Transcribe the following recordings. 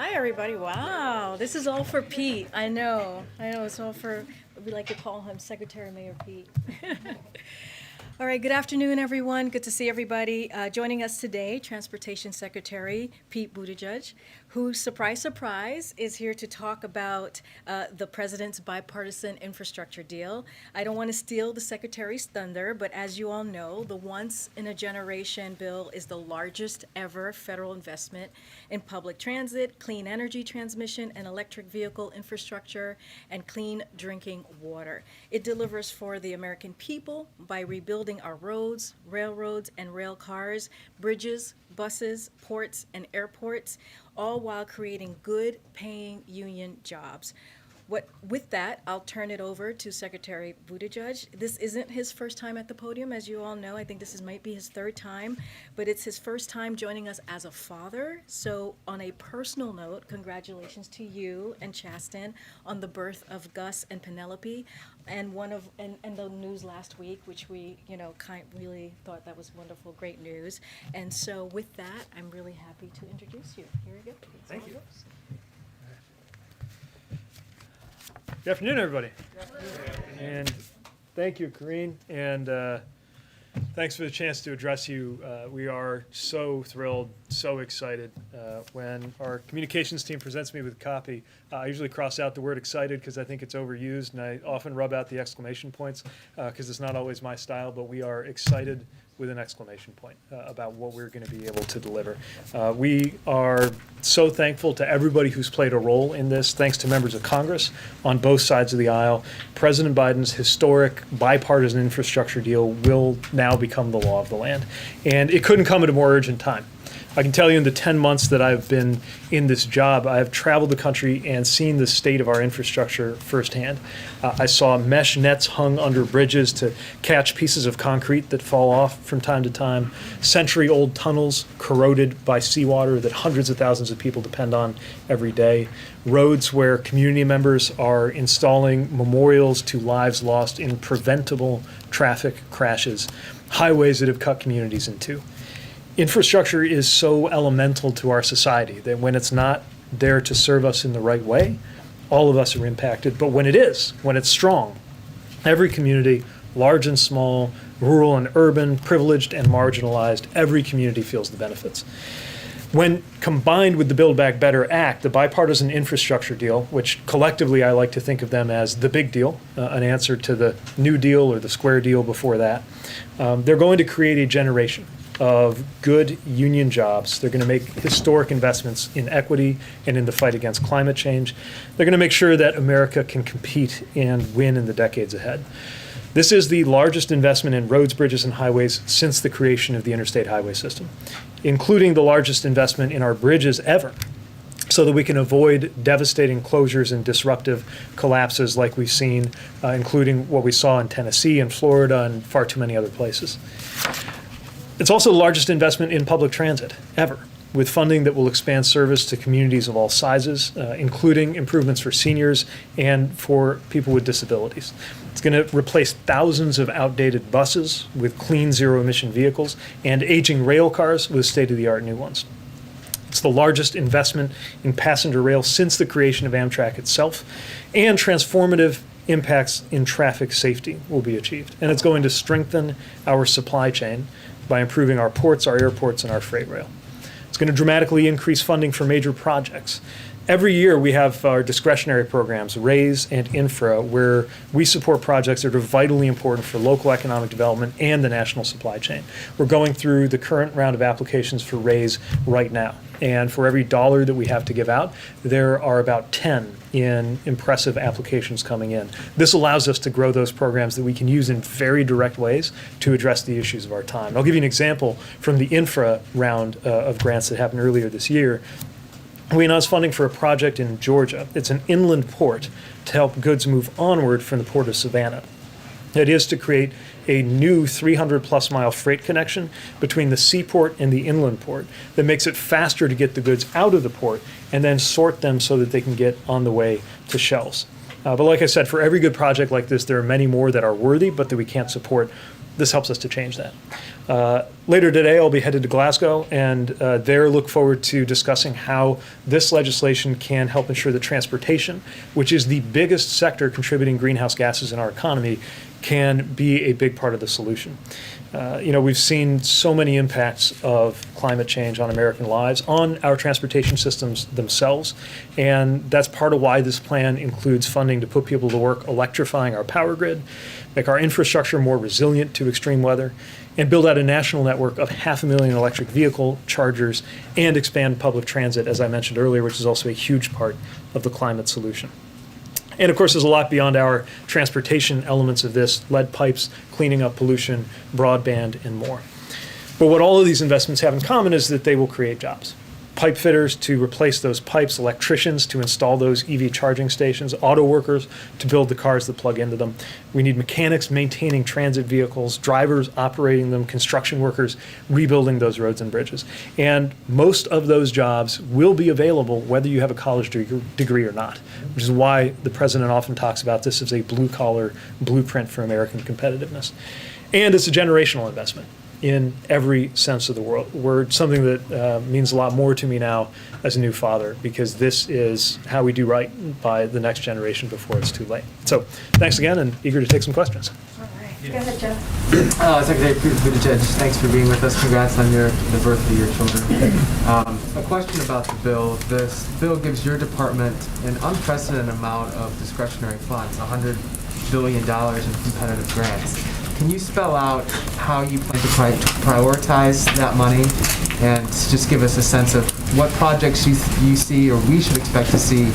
Hi, everybody. Wow, this is all for Pete. I know, it's all for, we like to call him Secretary Mayor Pete. All right, good afternoon, everyone. Good to see everybody. Joining us today, Transportation Secretary Pete Buttigieg, who, surprise, surprise, is here to talk about the president's bipartisan infrastructure deal. I don't want to steal the secretary's thunder, but as you all know, the once-in-a-generation bill is the largest ever federal investment in public transit, clean energy transmission, and electric vehicle infrastructure, and clean drinking water. It delivers for the American people by rebuilding our roads, railroads, and rail cars, bridges, buses, ports, and airports, all while creating good paying union jobs. With that, I'll turn it over to Secretary Buttigieg. This isn't his first time at the podium, as you all know. I think this might be his third time, but it's his first time joining us as a father. So on a personal note, congratulations to you and Chasten on the birth of Gus and Penelope, and the news last week, which we really thought that was wonderful, great news. And so with that, I'm really happy to introduce you. Here we go. Thank you. Good afternoon, everybody. And thank you, Karine, and thanks for the chance to address you. We are so thrilled, so excited. When our communications team presents me with a copy, I usually cross out the word excited because I think it's overused, and I often rub out the exclamation points because it's not always my style, but we are excited with an exclamation point about what we're going to be able to deliver. We are so thankful to everybody who's played a role in this, thanks to members of Congress on both sides of the aisle. President Biden's historic bipartisan infrastructure deal will now become the law of the land. And it couldn't come at a more urgent time. I can tell you in the 10 months that I've been in this job, I have traveled the country and seen the state of our infrastructure firsthand. I saw mesh nets hung under bridges to catch pieces of concrete that fall off from time to time, century-old tunnels corroded by seawater that hundreds of thousands of people depend on every day, roads where community members are installing memorials to lives lost in preventable traffic crashes, highways that have cut communities in two. Infrastructure is so elemental to our society that when it's not there to serve us in the right way, all of us are impacted. But when it is, when it's strong, every community, large and small, rural and urban, privileged and marginalized, every community feels the benefits. When combined with the Build Back Better Act, the bipartisan infrastructure deal, which collectively I like to think of them as the big deal, an answer to the New Deal or the Square Deal before that, they're going to create a generation of good union jobs. They're going to make historic investments in equity and in the fight against climate change. They're going to make sure that America can compete and win in the decades ahead. This is the largest investment in roads, bridges, and highways since the creation of the interstate highway system, including the largest investment in our bridges ever, so that we can avoid devastating closures and disruptive collapses like we've seen, including what we saw in Tennessee and Florida and far too many other places. It's also the largest investment in public transit ever, with funding that will expand service to communities of all sizes, including improvements for seniors and for people with disabilities. It's going to replace thousands of outdated buses with clean zero-emission vehicles and aging rail cars with state-of-the-art new ones. It's the largest investment in passenger rail since the creation of Amtrak itself, and transformative impacts in traffic safety will be achieved. And it's going to strengthen our supply chain by improving our ports, our airports, and our freight rail. It's going to dramatically increase funding for major projects. Every year we have our discretionary programs, RAISE and Infra, where we support projects that are vitally important for local economic development and the national supply chain. We're going through the current round of applications for RAISE right now. And for every dollar that we have to give out, there are about 10 in impressive applications coming in. This allows us to grow those programs that we can use in very direct ways to address the issues of our time. I'll give you an example from the Infra round of grants that happened earlier this year. We announced funding for a project in Georgia. It's an inland port to help goods move onward from the port of Savannah. It is to create a new 300-plus mile freight connection between the seaport and the inland port that makes it faster to get the goods out of the port and then sort them so that they can get on the way to shelves. But like I said, for every good project like this, there are many more that are worthy but that we can't support this helps us to change that. Later today, I'll be headed to Glasgow, and there look forward to discussing how this legislation can help ensure that transportation, which is the biggest sector contributing greenhouse gases in our economy, can be a big part of the solution. We've seen so many impacts of climate change on American lives, on our transportation systems themselves, and that's part of why this plan includes funding to put people to work electrifying our power grid, make our infrastructure more resilient to extreme weather, and build out a national network of 500,000 electric vehicle chargers and expand public transit, as I mentioned earlier, which is also a huge part of the climate solution. And of course, there's a lot beyond our transportation elements of this: lead pipes, cleaning up pollution, broadband, and more. But what all of these investments have in common is that they will create jobs. Pipe fitters to replace those pipes, electricians to install those EV charging stations, auto workers to build the cars that plug into them. We need mechanics maintaining transit vehicles, drivers operating them, construction workers rebuilding those roads and bridges. And most of those jobs will be available whether you have a college degree or not, which is why the president often talks about this as a blue-collar blueprint for American competitiveness. And it's a generational investment in every sense of the word, something that means a lot more to me now as a new father, because this is how we do right by the next generation before it's too late. So thanks again, and eager to take some questions. All right. Go ahead, Jeff. Secretary Buttigieg, thanks for being with us. Congrats on the birth of your children. A question about the bill. This bill gives your department an unprecedented amount of discretionary funds, $100 billion in competitive grants. Can you spell out how you plan to prioritize that money, and just give us a sense of what projects you see or we should expect to see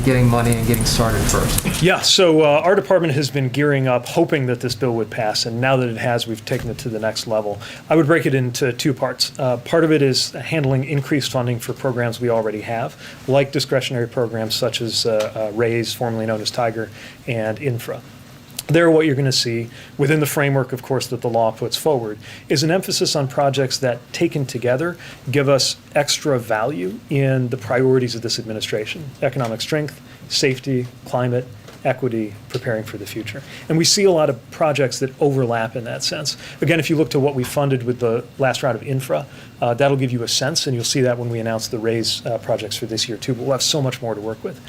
getting money and getting started first? Yeah, so our department has been gearing up, hoping that this bill would pass, and now that it has, we've taken it to the next level. I would break it into two parts. Part of it is handling increased funding for programs we already have, like discretionary programs such as RAISE, formerly known as Tiger, and Infra. There, what you're going to see, within the framework, of course, that the law puts forward, is an emphasis on projects that, taken together, give us extra value in the priorities of this administration: economic strength, safety, climate, equity, preparing for the future. And we see a lot of projects that overlap in that sense. Again, if you look to what we funded with the last round of infra, that'll give you a sense, and you'll see that when we announce the RAISE projects for this year too, but we'll have so much more to work with.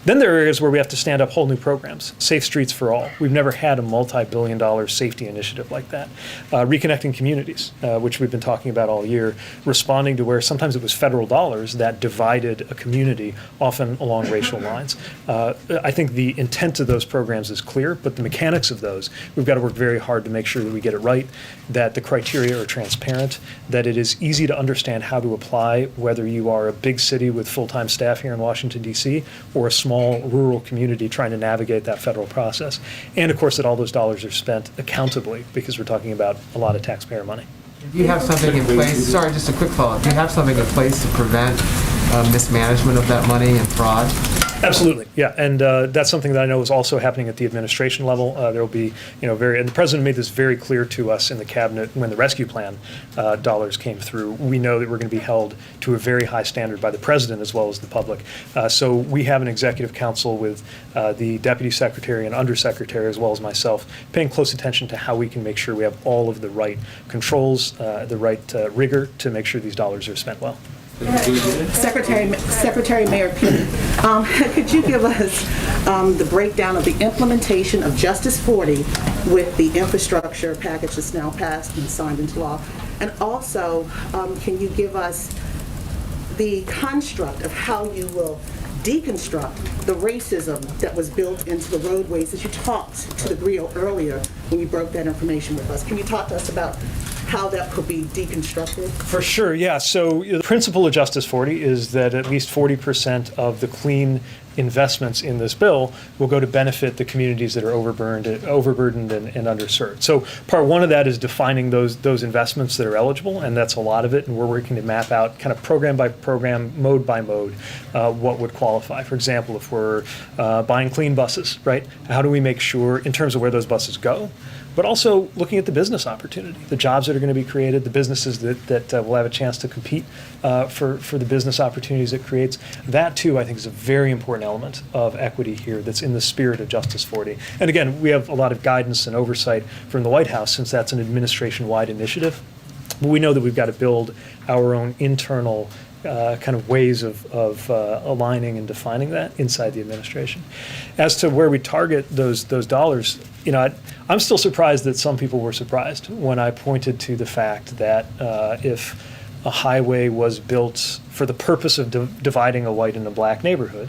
Then there are areas where we have to stand up whole new programs. Safe Streets for All. We've never had a multi-billion-dollar safety initiative like that. Reconnecting communities, which we've been talking about all year, responding to where sometimes it was federal dollars that divided a community, often along racial lines. I think the intent of those programs is clear, but the mechanics of those, we've got to work very hard to make sure that we get it right, that the criteria are transparent, that it is easy to understand how to apply, whether you are a big city with full-time staff here in Washington, D.C., or a small rural community trying to navigate that federal process. And of course, that all those dollars are spent accountably, because we're talking about a lot of taxpayer money. Do you have something in place? Sorry, just a quick follow-up. Do you have something in place to prevent mismanagement of that money and fraud? Absolutely, yeah, and that's something that I know is also happening at the administration level. There will be, and the president made this very clear to us in the cabinet when the rescue plan dollars came through. We know that we're going to be held to a very high standard by the president as well as the public. So we have an executive council with the deputy secretary and undersecretary as well as myself, paying close attention to how we can make sure we have all of the right controls, the right rigor to make sure these dollars are spent well. Secretary Mayor Pete, could you give us the breakdown of the implementation of Justice 40 with the infrastructure package that's now passed and signed into law? And also, can you give us the construct of how you will deconstruct the racism that was built into the roadways that you talked to the griot earlier when you broke that information with us? Can you talk to us about how that could be deconstructed? For sure, yeah. So the principle of Justice 40 is that at least 40% of the clean investments in this bill will go to benefit the communities that are overburdened and underserved. So part one of that is defining those investments that are eligible, and that's a lot of it, and we're working to map out kind of program by program, mode by mode, what would qualify. For example, if we're buying clean buses, right? How do we make sure, in terms of where those buses go, but also looking at the business opportunity, the jobs that are going to be created, the businesses that will have a chance to compete for the business opportunities it creates. That, too, I think is a very important element of equity here that's in the spirit of Justice 40. And again, we have a lot of guidance and oversight from the White House since that's an administration-wide initiative. But we know that we've got to build our own internal kind of ways of aligning and defining that inside the administration. As to where we target those dollars, I'm still surprised that some people were surprised when I pointed to the fact that if a highway was built for the purpose of dividing a white and a black neighborhood,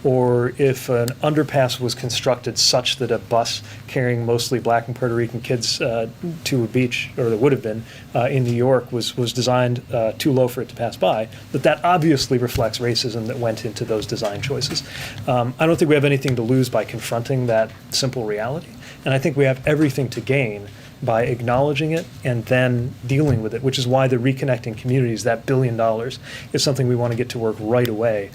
or if an underpass was constructed such that a bus carrying mostly black and Puerto Rican kids to a beach, or that would have been, in New York was designed too low for it to pass by, that obviously reflects racism that went into those design choices. I don't think we have anything to lose by confronting that simple reality, and I think we have everything to gain by acknowledging it and then dealing with it, which is why the Reconnecting Communities, that $1 billion, is something we want to get to work right away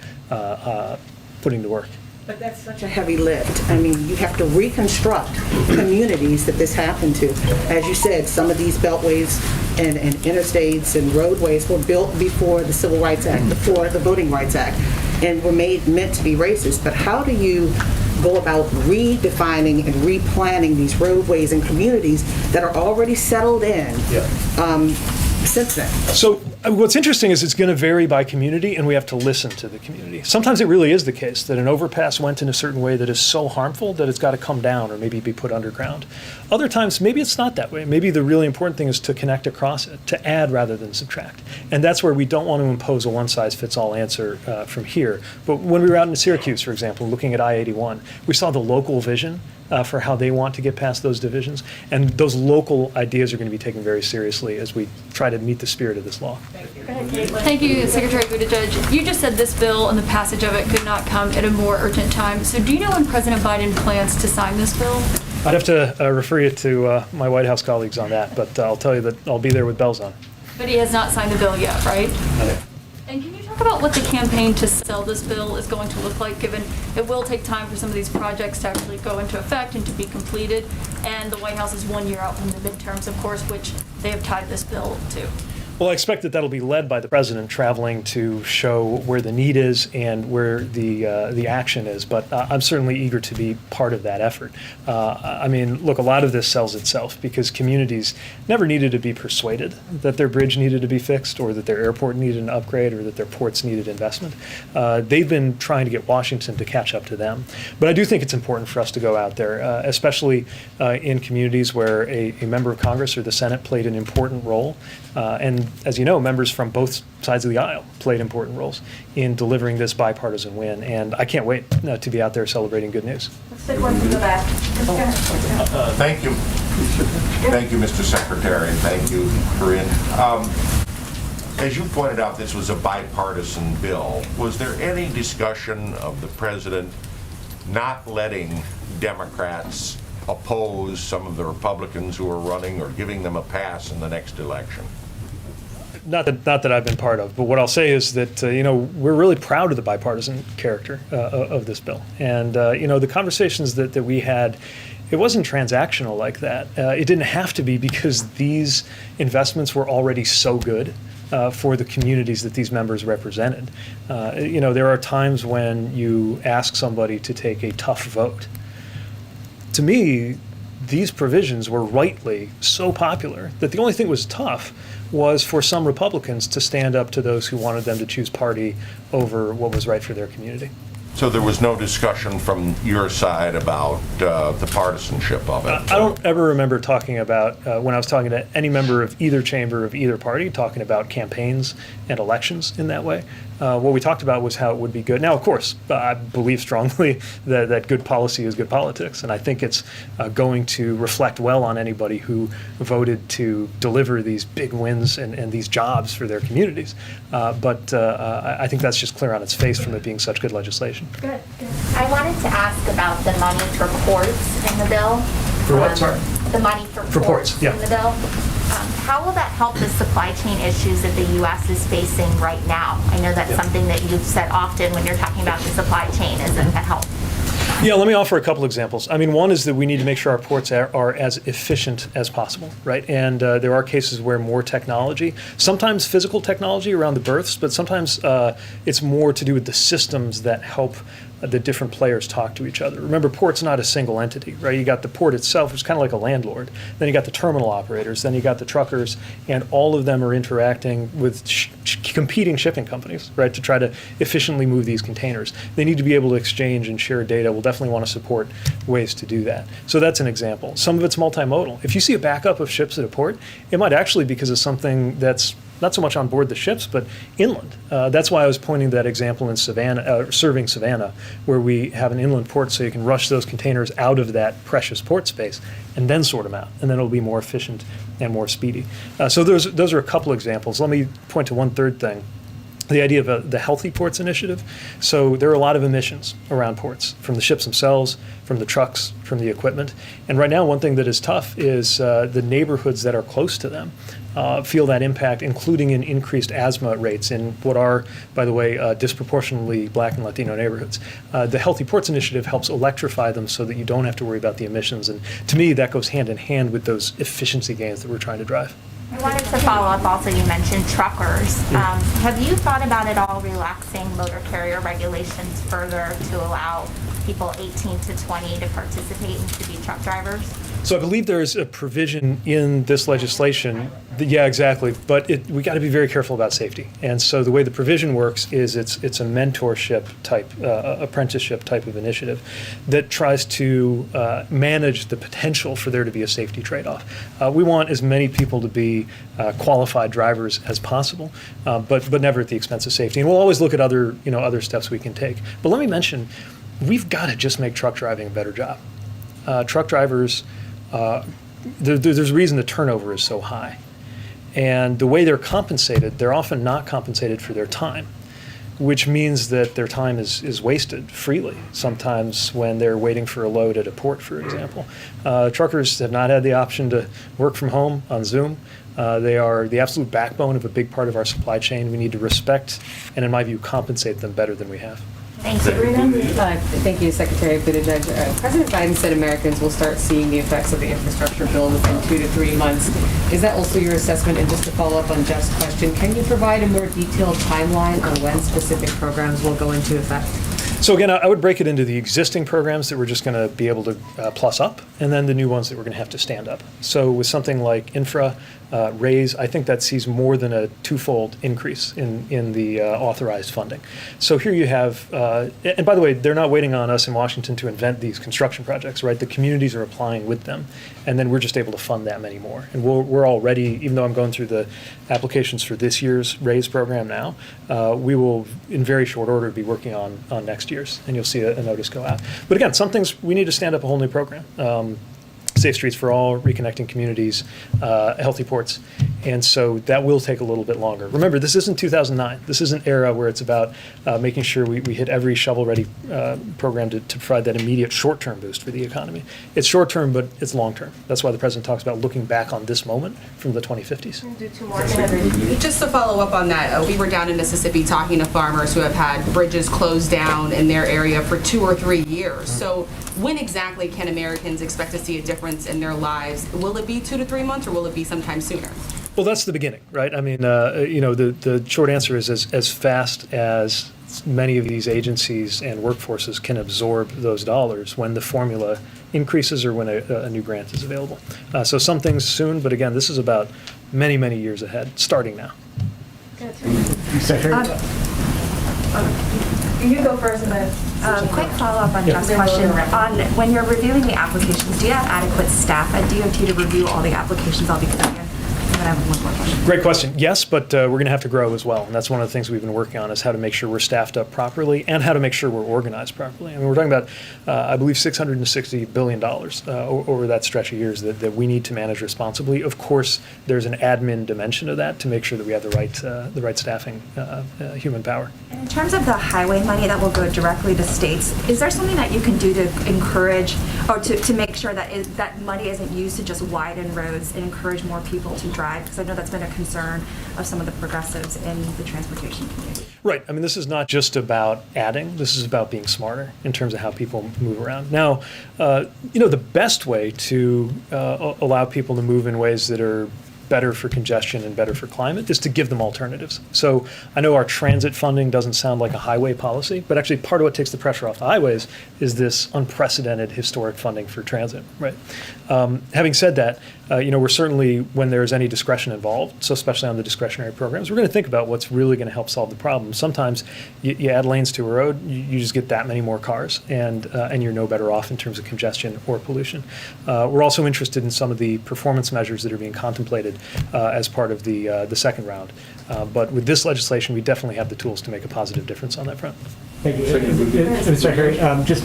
putting to work. But that's such a heavy lift. I mean, you have to reconstruct communities that this happened to. As you said, some of these beltways and interstates and roadways were built before the Civil Rights Act, before the Voting Rights Act, and were meant to be racist. But how do you go about redefining and replanning these roadways and communities that are already settled in since then? So what's interesting is it's going to vary by community, and we have to listen to the community. Sometimes it really is the case that an overpass went in a certain way that is so harmful that it's got to come down or maybe be put underground. Other times, maybe it's not that way. Maybe the really important thing is to connect across it, to add rather than subtract. And that's where we don't want to impose a one-size-fits-all answer from here. But when we were out in Syracuse, for example, looking at I-81, we saw the local vision for how they want to get past those divisions. And those local ideas are going to be taken very seriously as we try to meet the spirit of this law. Thank you, Secretary Buttigieg. You just said this bill and the passage of it could not come at a more urgent time. So do you know when President Biden plans to sign this bill? I'd have to refer you to my White House colleagues on that, but I'll tell you that I'll be there with bells on. But he has not signed the bill yet, right? And can you talk about what the campaign to sell this bill is going to look like, given it will take time for some of these projects to actually go into effect and to be completed, and the White House is 1 year out from the midterms, of course, which they have tied this bill to? Well, I expect that that'll be led by the president traveling to show where the need is and where the action is. But I'm certainly eager to be part of that effort. I mean, look, a lot of this sells itself because communities never needed to be persuaded that their bridge needed to be fixed or that their airport needed an upgrade or that their ports needed investment. They've been trying to get Washington to catch up to them. But I do think it's important for us to go out there, especially in communities where a member of Congress or the Senate played an important role. And as you know, members from both sides of the aisle played important roles in delivering this bipartisan win. And I can't wait to be out there celebrating good news. Let's take one from the back. Thank you. Thank you, Mr. Secretary, and thank you, Karine. As you pointed out, this was a bipartisan bill. Was there any discussion of the president not letting Democrats oppose some of the Republicans who are running or giving them a pass in the next election? Not that I've been part of, but what I'll say is that, we're really proud of the bipartisan character of this bill. And, the conversations that we had, it wasn't transactional like that. It didn't have to be because these investments were already so good for the communities that these members represented. There are times when you ask somebody to take a tough vote. To me, these provisions were rightly so popular that the only thing that was tough was for some Republicans to stand up to those who wanted them to choose party over what was right for their community. So there was no discussion from your side about the partisanship of it? I don't ever remember talking about, when I was talking to any member of either chamber of either party, talking about campaigns and elections in that way. What we talked about was how it would be good. Now, of course, I believe strongly that good policy is good politics, and I think it's going to reflect well on anybody who voted to deliver these big wins and these jobs for their communities. But I think that's just clear on its face from it being such good legislation. Good. I wanted to ask about the money for ports in the bill. For what, sorry? The money for ports, ports yeah. in the bill. How will that help the supply chain issues that the U.S. is facing right now? I know that's something that you've said often when you're talking about the supply chain. Is that help? Yeah, let me offer a couple examples. I mean, one is that we need to make sure our ports are as efficient as possible, right? And there are cases where more technology, sometimes physical technology around the berths, but sometimes it's more to do with the systems that help the different players talk to each other. Remember, port's not a single entity, right? You got the port itself, which is kind of like a landlord. Then you got the terminal operators. Then you got the truckers, and all of them are interacting with competing shipping companies, right, to try to efficiently move these containers. They need to be able to exchange and share data. We'll definitely want to support ways to do that. So that's an example. Some of it's multimodal. If you see a backup of ships at a port, it might actually be because of something that's not so much on board the ships, but inland. That's why I was pointing that example in Savannah, serving Savannah, where we have an inland port so you can rush those containers out of that precious port space and then sort them out, and then it'll be more efficient and more speedy. So those are a couple examples. Let me point to one third thing. The idea of the Healthy Ports Initiative. So there are a lot of emissions around ports, from the ships themselves, from the trucks, from the equipment. And right now, one thing that is tough is the neighborhoods that are close to them feel that impact, including in increased asthma rates in what are, by the way, disproportionately Black and Latino neighborhoods. The Healthy Ports Initiative helps electrify them so that you don't have to worry about the emissions. And to me, that goes hand in hand with those efficiency gains that we're trying to drive. I wanted to follow up also, you mentioned truckers. Have you thought about at all relaxing motor carrier regulations further to allow people 18 to 20 to participate and to be truck drivers? So I believe there is a provision in this legislation. Yeah, exactly. But we got to be very careful about safety. And so the way the provision works is it's a mentorship type, apprenticeship type of initiative that tries to manage the potential for there to be a safety trade-off. We want as many people to be qualified drivers as possible, but never at the expense of safety. And we'll always look at other steps we can take. But let me mention, we've got to just make truck driving a better job. Truck drivers. There's a reason the turnover is so high. And the way they're compensated, they're often not compensated for their time, which means that their time is wasted freely, sometimes when they're waiting for a load at a port, for example. Truckers have not had the option to work from home on Zoom. They are the absolute backbone of a big part of our supply chain. We need to respect and, in my view, compensate them better than we have. Thank you. Thank you, Secretary Buttigieg. President Biden said Americans will start seeing the effects of the infrastructure bill within 2 to 3 months. Is that also your assessment? And just to follow up on Jeff's question, can you provide a more detailed timeline on when specific programs will go into effect? So again, I would break it into the existing programs that we're just going to be able to plus up, and then the new ones that we're going to have to stand up. So with something like infra, raise, I think that sees more than a twofold increase in the authorized funding. So here you have, and by the way, they're not waiting on us in Washington to invent these construction projects, right? The communities are applying with them, and then we're just able to fund that many more. And we're already, even though I'm going through the applications for this year's RAISE program now, we will, in very short order, be working on next year's, and you'll see a notice go out. But again, some things, we need to stand up a whole new program. Safe Streets for All, Reconnecting Communities, Healthy Ports. And so that will take a little bit longer. Remember, this isn't 2009. This is an era where it's about making sure we hit every shovel-ready program to provide that immediate short-term boost for the economy. It's short-term, but it's long-term. That's why the President talks about looking back on this moment from the 2050s. Do two more. Just to follow up on that, we were down in Mississippi talking to farmers who have had bridges closed down in their area for 2 or 3 years. So when exactly can Americans expect to see a difference in their lives? Will it be 2 to 3 months, or will it be sometime sooner? Well, that's the beginning, right? I mean, the short answer is as fast as many of these agencies and workforces can absorb those dollars when the formula increases or when a new grant is available. So some things soon, but again, this is about many, many years ahead, starting now. You go first, and then. Quick follow-up on Jeff's question. When you're reviewing the applications, do you have adequate staff at DOT to review all the applications I'll be putting in? And then I have one more question. Great question. Yes, but we're going to have to grow as well. And that's one of the things we've been working on, is how to make sure we're staffed up properly and how to make sure we're organized properly. I mean, we're talking about, I believe, $660 billion over that stretch of years that we need to manage responsibly. Of course, there's an admin dimension of that to make sure that we have the right staffing, human power. And in terms of the highway money that will go directly to states, is there something that you can do to encourage or to make sure that that money isn't used to just widen roads and encourage more people to drive? Because I know that's been a concern of some of the progressives in the transportation community. Right. I mean, this is not just about adding. This is about being smarter in terms of how people move around. Now, the best way to allow people to move in ways that are better for congestion and better for climate is to give them alternatives. So I know our transit funding doesn't sound like a highway policy, but actually part of what takes the pressure off the highways is this unprecedented historic funding for transit, right? Having said that, we're certainly, when there's any discretion involved, so especially on the discretionary programs, we're going to think about what's really going to help solve the problem. Sometimes you add lanes to a road, you just get that many more cars, and you're no better off in terms of congestion or pollution. We're also interested in some of the performance measures that are being contemplated as part of the second round. But with this legislation, we definitely have the tools to make a positive difference on that front. Thank you. Mr. Secretary, just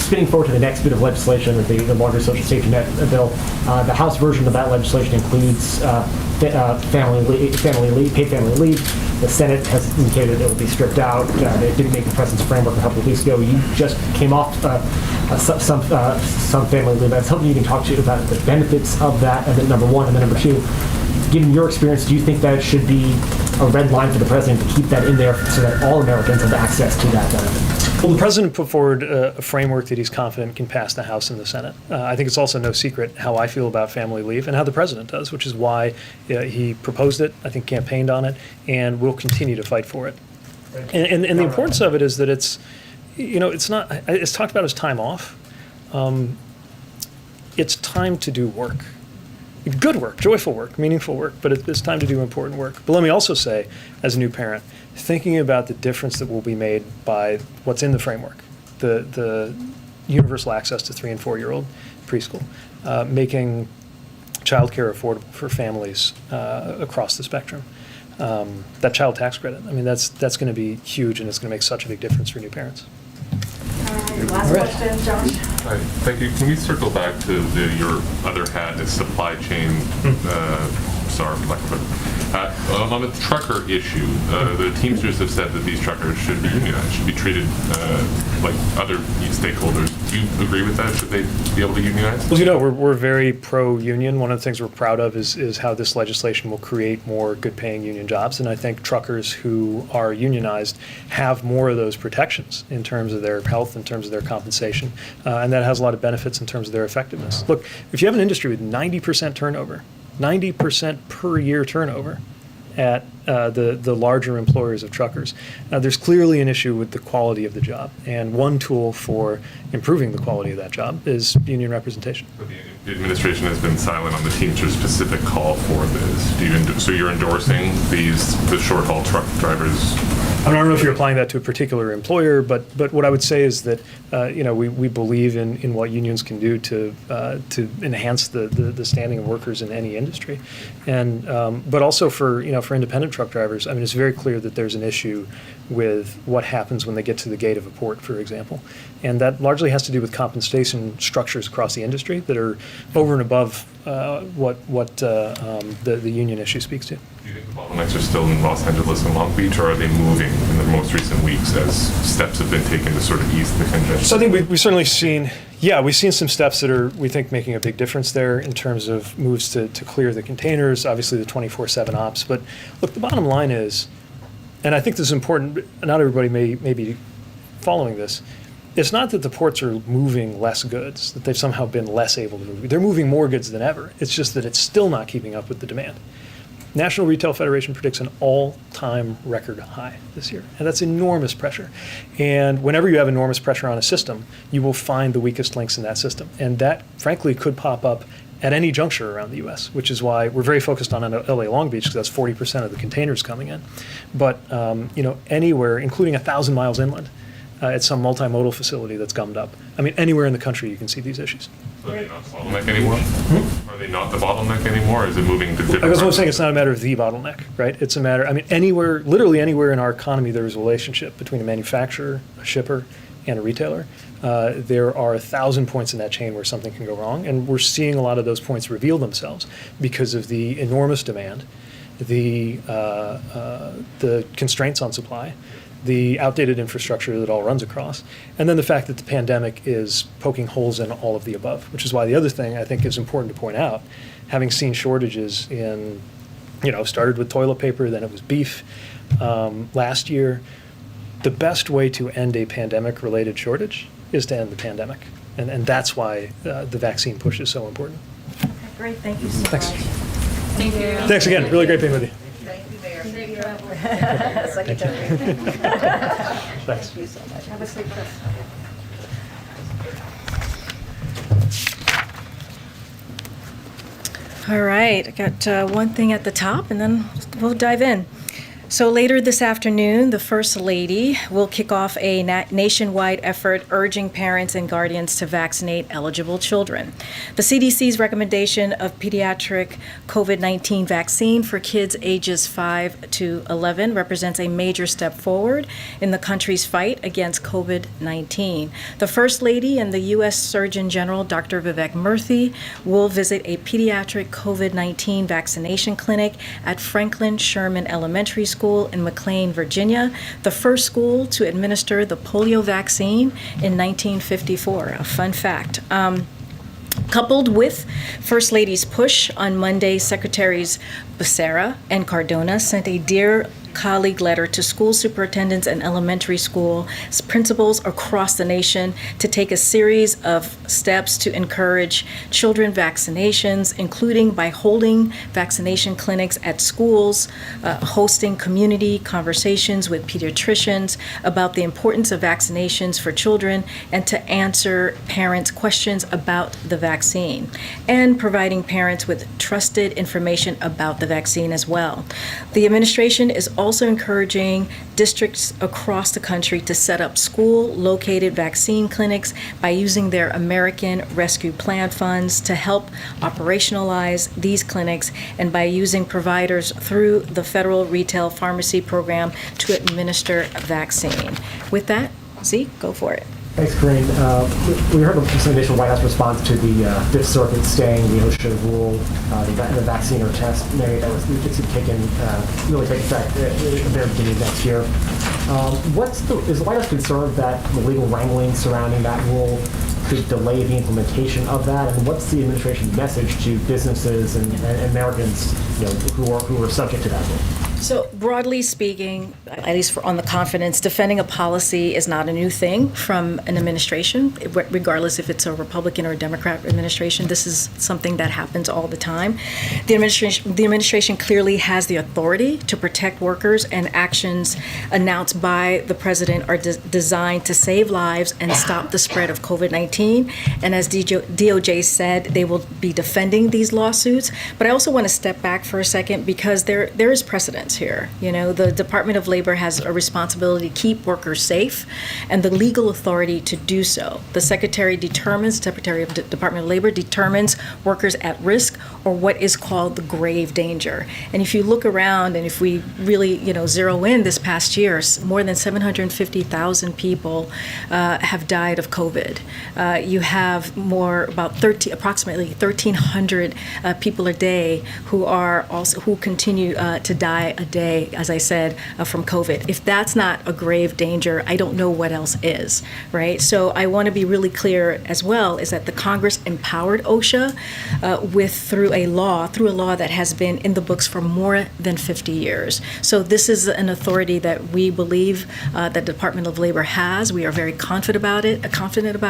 spinning forward to the next bit of legislation, the larger social safety net bill. The House version of that legislation includes paid family leave. The Senate has indicated it will be stripped out. They didn't make the President's framework a couple of weeks ago. You just came off some family leave. I was hoping you can talk to about the benefits of that, and then number one, and then number two, given your experience, do you think that it should be a red line for the President to keep that in there so that all Americans have access to that benefit? Well, the President put forward a framework that he's confident can pass the House and the Senate. I think it's also no secret how I feel about family leave and how the President does, which is why he proposed it, I think campaigned on it, and will continue to fight for it. And the importance of it is that it's talked about as time off. It's time to do work. Good work, joyful work, meaningful work, but it's time to do important work. But let me also say, as a new parent, thinking about the difference that will be made by what's in the framework, the universal access to 3- and 4-year-old preschool, making childcare affordable for families across the spectrum, that child tax credit, I mean, that's going to be huge, and it's going to make such a big difference for new parents. Last question, Josh. Hi, thank you. Can we circle back to your other hat as supply chain, sorry, for lack of on the trucker issue, the Teamsters have said that these truckers should be unionized, should be treated like other stakeholders. Do you agree with that? Should they be able to unionize? Well, we're very pro-union. One of the things we're proud of is how this legislation will create more good-paying union jobs. And I think truckers who are unionized have more of those protections in terms of their health, in terms of their compensation, and that has a lot of benefits in terms of their effectiveness. Look, if you have an industry with 90% turnover, 90% per year turnover at the larger employers of truckers. There's clearly an issue with the quality of the job, and one tool for improving the quality of that job is union representation. But the administration has been silent on the Teamsters' specific call for this. So you're endorsing the short-haul truck drivers? I don't know if you're applying that to a particular employer, but what I would say is that we believe in what unions can do to enhance the standing of workers in any industry, and but also for independent truck drivers. I mean, it's very clear that there's an issue with what happens when they get to the gate of a port, for example, and that largely has to do with compensation structures across the industry that are over and above what the union issue speaks to. Do you think the bottlenecks are still in Los Angeles and Long Beach, or are they moving in the most recent weeks as steps have been taken to sort of ease the congestion? So I think we've certainly seen, we've seen some steps that are, we think, making a big difference there in terms of moves to clear the containers, obviously the 24/7 ops. But look, the bottom line is, and I think this is important, not everybody may be following this, it's not that the ports are moving less goods, that they've somehow been less able to move. They're moving more goods than ever. It's just that it's still not keeping up with the demand. National Retail Federation predicts an all-time record high this year, and that's enormous pressure. And whenever you have enormous pressure on a system, you will find the weakest links in that system. And that, frankly, could pop up at any juncture around the U.S., which is why we're very focused on L.A. Long Beach, because that's 40% of the containers coming in. But anywhere, including 1,000 miles inland, at some multimodal facility that's gummed up. I mean, anywhere in the country you can see these issues. So are they not the bottleneck anymore? Are they not the bottleneck anymore? Or is it moving to different? I guess what I'm saying, it's not a matter of the bottleneck, right? It's a matter, anywhere, literally anywhere in our economy, there is a relationship between a manufacturer, a shipper, and a retailer. There are 1,000 points in that chain where something can go wrong, and we're seeing a lot of those points reveal themselves because of the enormous demand, the constraints on supply, the outdated infrastructure that it all runs across, and then the fact that the pandemic is poking holes in all of the above, which is why the other thing I think is important to point out, having seen shortages in, started with toilet paper, then it was beef, last year, the best way to end a pandemic-related shortage is to end the pandemic. And that's why the vaccine push is so important. Great, thank you so Thanks. much. Thank you. Thanks again. Really great being with you. Secretary. Thanks. Thank you so much. Have a sleep. All right, I got one thing at the top, and then we'll dive in. So later this afternoon, the First Lady will kick off a nationwide effort urging parents and guardians to vaccinate eligible children. The CDC's recommendation of pediatric COVID-19 vaccine for kids ages 5 to 11 represents a major step forward in the country's fight against COVID-19. The First Lady and the U.S. Surgeon General, Dr. Vivek Murthy, will visit a pediatric COVID-19 vaccination clinic at Franklin Sherman Elementary School in McLean, Virginia, the first school to administer the polio vaccine in 1954. A fun fact. Coupled with First Lady's push on Monday, Secretaries Becerra and Cardona sent a Dear Colleague letter to school superintendents and elementary school principals across the nation to take a series of steps to encourage children vaccinations, including by holding vaccination clinics at schools, hosting community conversations with pediatricians about the importance of vaccinations for children, and to answer parents' questions about the vaccine, and providing parents with trusted information about the vaccine as well. The administration is also encouraging districts across the country to set up school-located vaccine clinics by using their American Rescue Plan funds to help operationalize these clinics, and by using providers through the federal retail pharmacy program to administer vaccine. With that, Zeke, go for it. Thanks, Karine. We heard some initial White House response to the Fifth Circuit staying the OSHA rule, the vaccine or test mandate that was to kick in, really take effect at the very beginning of next year. Is the White House concerned that the legal wrangling surrounding that rule could delay the implementation of that? And what's the administration's message to businesses and Americans, who are subject to that rule? So broadly speaking, at least on the confidence, defending a policy is not a new thing from an administration, regardless if it's a Republican or a Democrat administration. This is something that happens all the time. The administration clearly has the authority to protect workers, and actions announced by the president are designed to save lives and stop the spread of COVID-19. And as DOJ said, they will be defending these lawsuits. But I also want to step back for a second, because there is precedence here. The Department of Labor has a responsibility to keep workers safe and the legal authority to do so. The Secretary of the Department of Labor determines workers at risk, or what is called the grave danger. And if you look around, and if we really zero in this past year, more than 750,000 people have died of COVID. You have approximately 1,300 people a day who continue to die a day, as I said, from COVID. If that's not a grave danger, I don't know what else is, right? So I want to be really clear as well, is that the Congress empowered OSHA through a law that has been in the books for more than 50 years. So this is an authority that we believe that the Department of Labor has. We are very confident about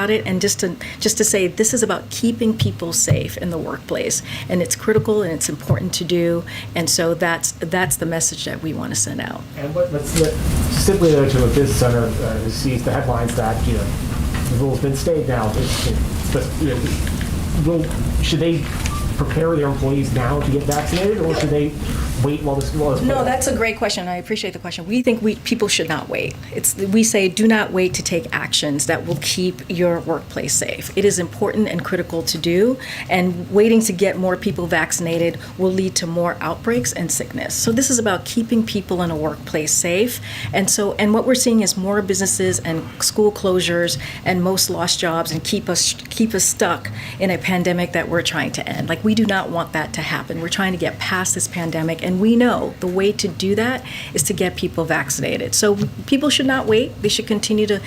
it, and just to say, this is about keeping people safe in the workplace, and it's critical and it's important to do, and so that's the message that we want to send out. And specifically to a business owner who sees the headlines that the rule's been stayed now, should they prepare their employees now to get vaccinated, or should they wait while this law is put No, out? that's a great question. I appreciate the question. We think people should not wait. We say do not wait to take actions that will keep your workplace safe. It is important and critical to do, and waiting to get more people vaccinated will lead to more outbreaks and sickness. So this is about keeping people in a workplace safe. And what we're seeing is more businesses and school closures and most lost jobs, and keep us stuck in a pandemic that we're trying to end. Like, we do not want that to happen. We're trying to get past this pandemic, and we know the way to do that is to get people vaccinated. So people should not wait. They should continue to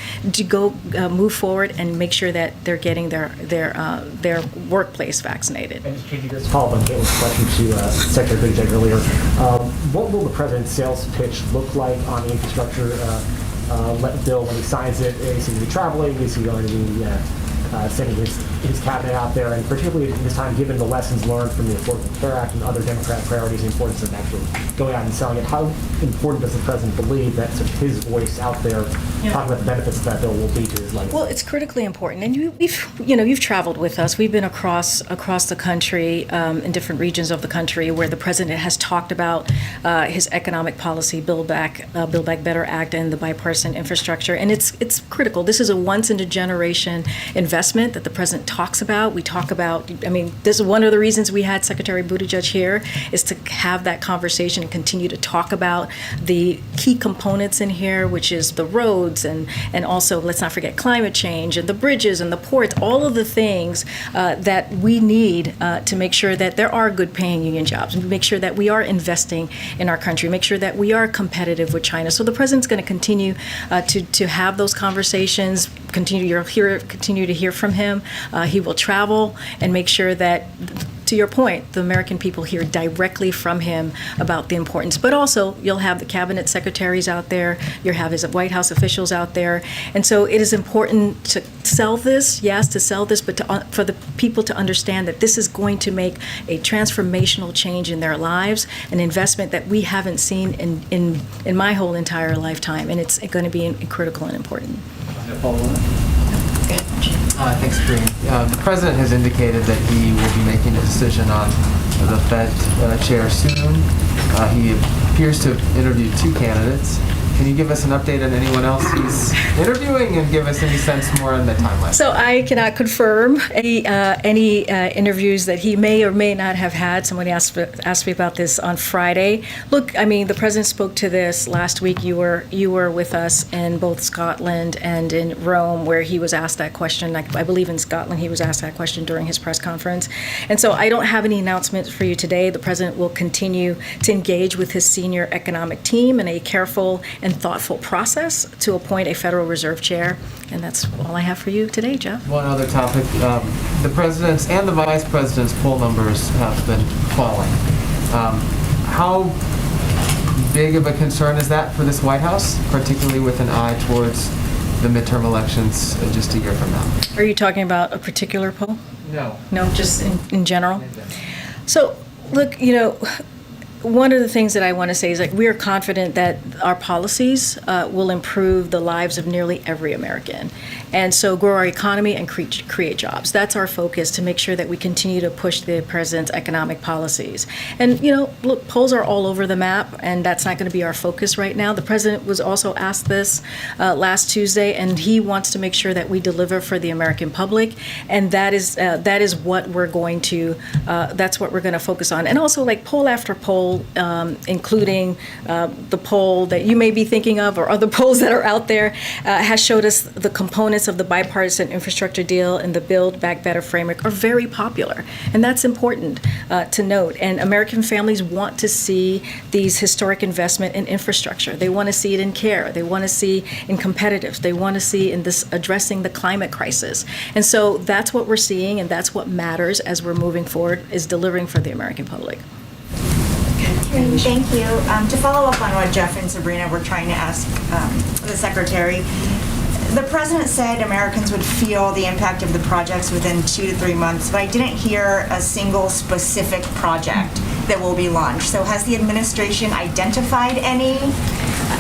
go move forward and make sure that they're getting their workplace vaccinated. And just follow up on Caitlin's question to Secretary Buttigieg earlier. what will the president's sales pitch look like on the infrastructure bill when he signs it? Is he going to be traveling? Is he going to be sending his cabinet out there? And particularly at this time, given the lessons learned from the Affordable Care Act and other Democratic priorities, the importance of actually going out and selling it, how important does the president believe that sort of his voice out there talking about the benefits of that bill will be to his legacy? Well, it's critically important, and you've traveled with us. We've been across the country, in different regions of the country, where the president has talked about his economic policy, Build Back Better Act, and the bipartisan infrastructure, and it's critical. This is a once in a generation investment that the president talks about. We talk about. I mean, this is one of the reasons we had Secretary Buttigieg here, is to have that conversation and continue to talk about the key components in here, which is the roads and also, let's not forget, climate change and the bridges and the ports, all of the things that we need to make sure that there are good paying union jobs, and make sure that we are investing in our country, make sure that we are competitive with China. So the president's going to continue to have those conversations, continue to hear from him. He will travel and make sure that, to your point, the American people hear directly from him about the importance. But also, you'll have the cabinet secretaries out there, you'll have his White House officials out there. And so it is important to sell this, but for the people to understand that this is going to make a transformational change in their lives, an investment that we haven't seen in my whole entire lifetime. And it's going to be critical and important. Thanks, Karine. The president has indicated that he will be making a decision on the Fed chair soon. He appears to have interviewed 2 candidates. Can you give us an update on anyone else he's interviewing and give us any sense more on the timeline? So I cannot confirm any interviews that he may or may not have had. Somebody asked me about this on Friday. Look, I mean, the president spoke to this last week. You were with us in both Scotland and in Rome, where he was asked that question. I believe in Scotland he was asked that question during his press conference. And so I don't have any announcements for you today. The president will continue to engage with his senior economic team in a careful and thoughtful process to appoint a Federal Reserve chair. And that's all I have for you today, Jeff. One other topic. The president's and the vice president's poll numbers have been falling. How big of a concern is that for this White House, particularly with an eye towards the midterm elections just a year from now? Are you talking about a particular poll? No. No, just in general? So, look, one of the things that I want to say is, like, we are confident that our policies will improve the lives of nearly every American, and so grow our economy and create jobs. That's our focus, to make sure that we continue to push the president's economic policies. And look, polls are all over the map, and that's not going to be our focus right now. The president was also asked this last Tuesday, and he wants to make sure that we deliver for the American public, and that is what we're going to focus on. And also, like, poll after poll, including the poll that you may be thinking of, or other polls that are out there, has showed us the components of the bipartisan infrastructure deal and the Build Back Better framework are very popular. And that's important to note. And American families want to see these historic investment in infrastructure. They want to see it in care. They want to see in competitiveness. They want to see in this addressing the climate crisis. And so that's what we're seeing, and that's what matters as we're moving forward, is delivering for the American public. Thank you. To follow up on what Jeff and Sabrina were trying to ask the Secretary, the President said Americans would feel the impact of the projects within 2 to 3 months, but I didn't hear a single specific project that will be launched. So has the administration identified any?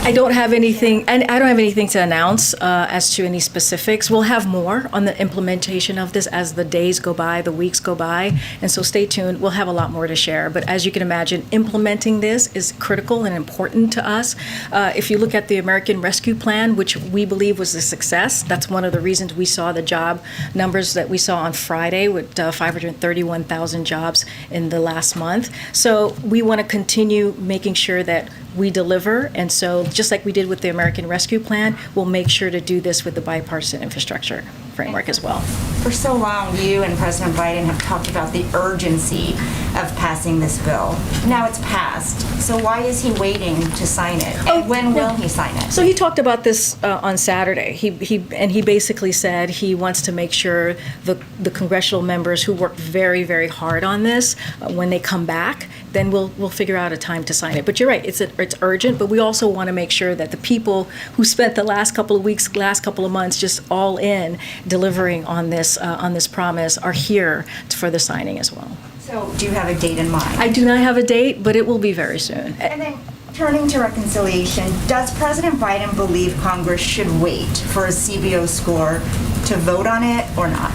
I don't have anything, and I don't have anything to announce as to any specifics. We'll have more on the implementation of this as the days go by, the weeks go by, and so stay tuned. We'll have a lot more to share. But as you can imagine, implementing this is critical and important to us. If you look at the American Rescue Plan, which we believe was a success, that's one of the reasons we saw the job numbers that we saw on Friday, with 531,000 jobs in the last month. So we want to continue making sure that we deliver, and so just like we did with the American Rescue Plan, we'll make sure to do this with the bipartisan infrastructure framework as well. For so long, you and President Biden have talked about the urgency of passing this bill. Now it's passed, so why is he waiting to sign it? And when will he sign it? So he talked about this on Saturday. He basically said he wants to make sure the congressional members who worked very, very hard on this, when they come back, then we'll figure out a time to sign it. But you're right, it's urgent, but we also want to make sure that the people who spent the last couple of weeks, last couple of months just all in delivering on this promise are here for the signing as well. So do you have a date in mind? I do not have a date, but it will be very soon. And then turning to reconciliation, does President Biden believe Congress should wait for a CBO score to vote on it or not?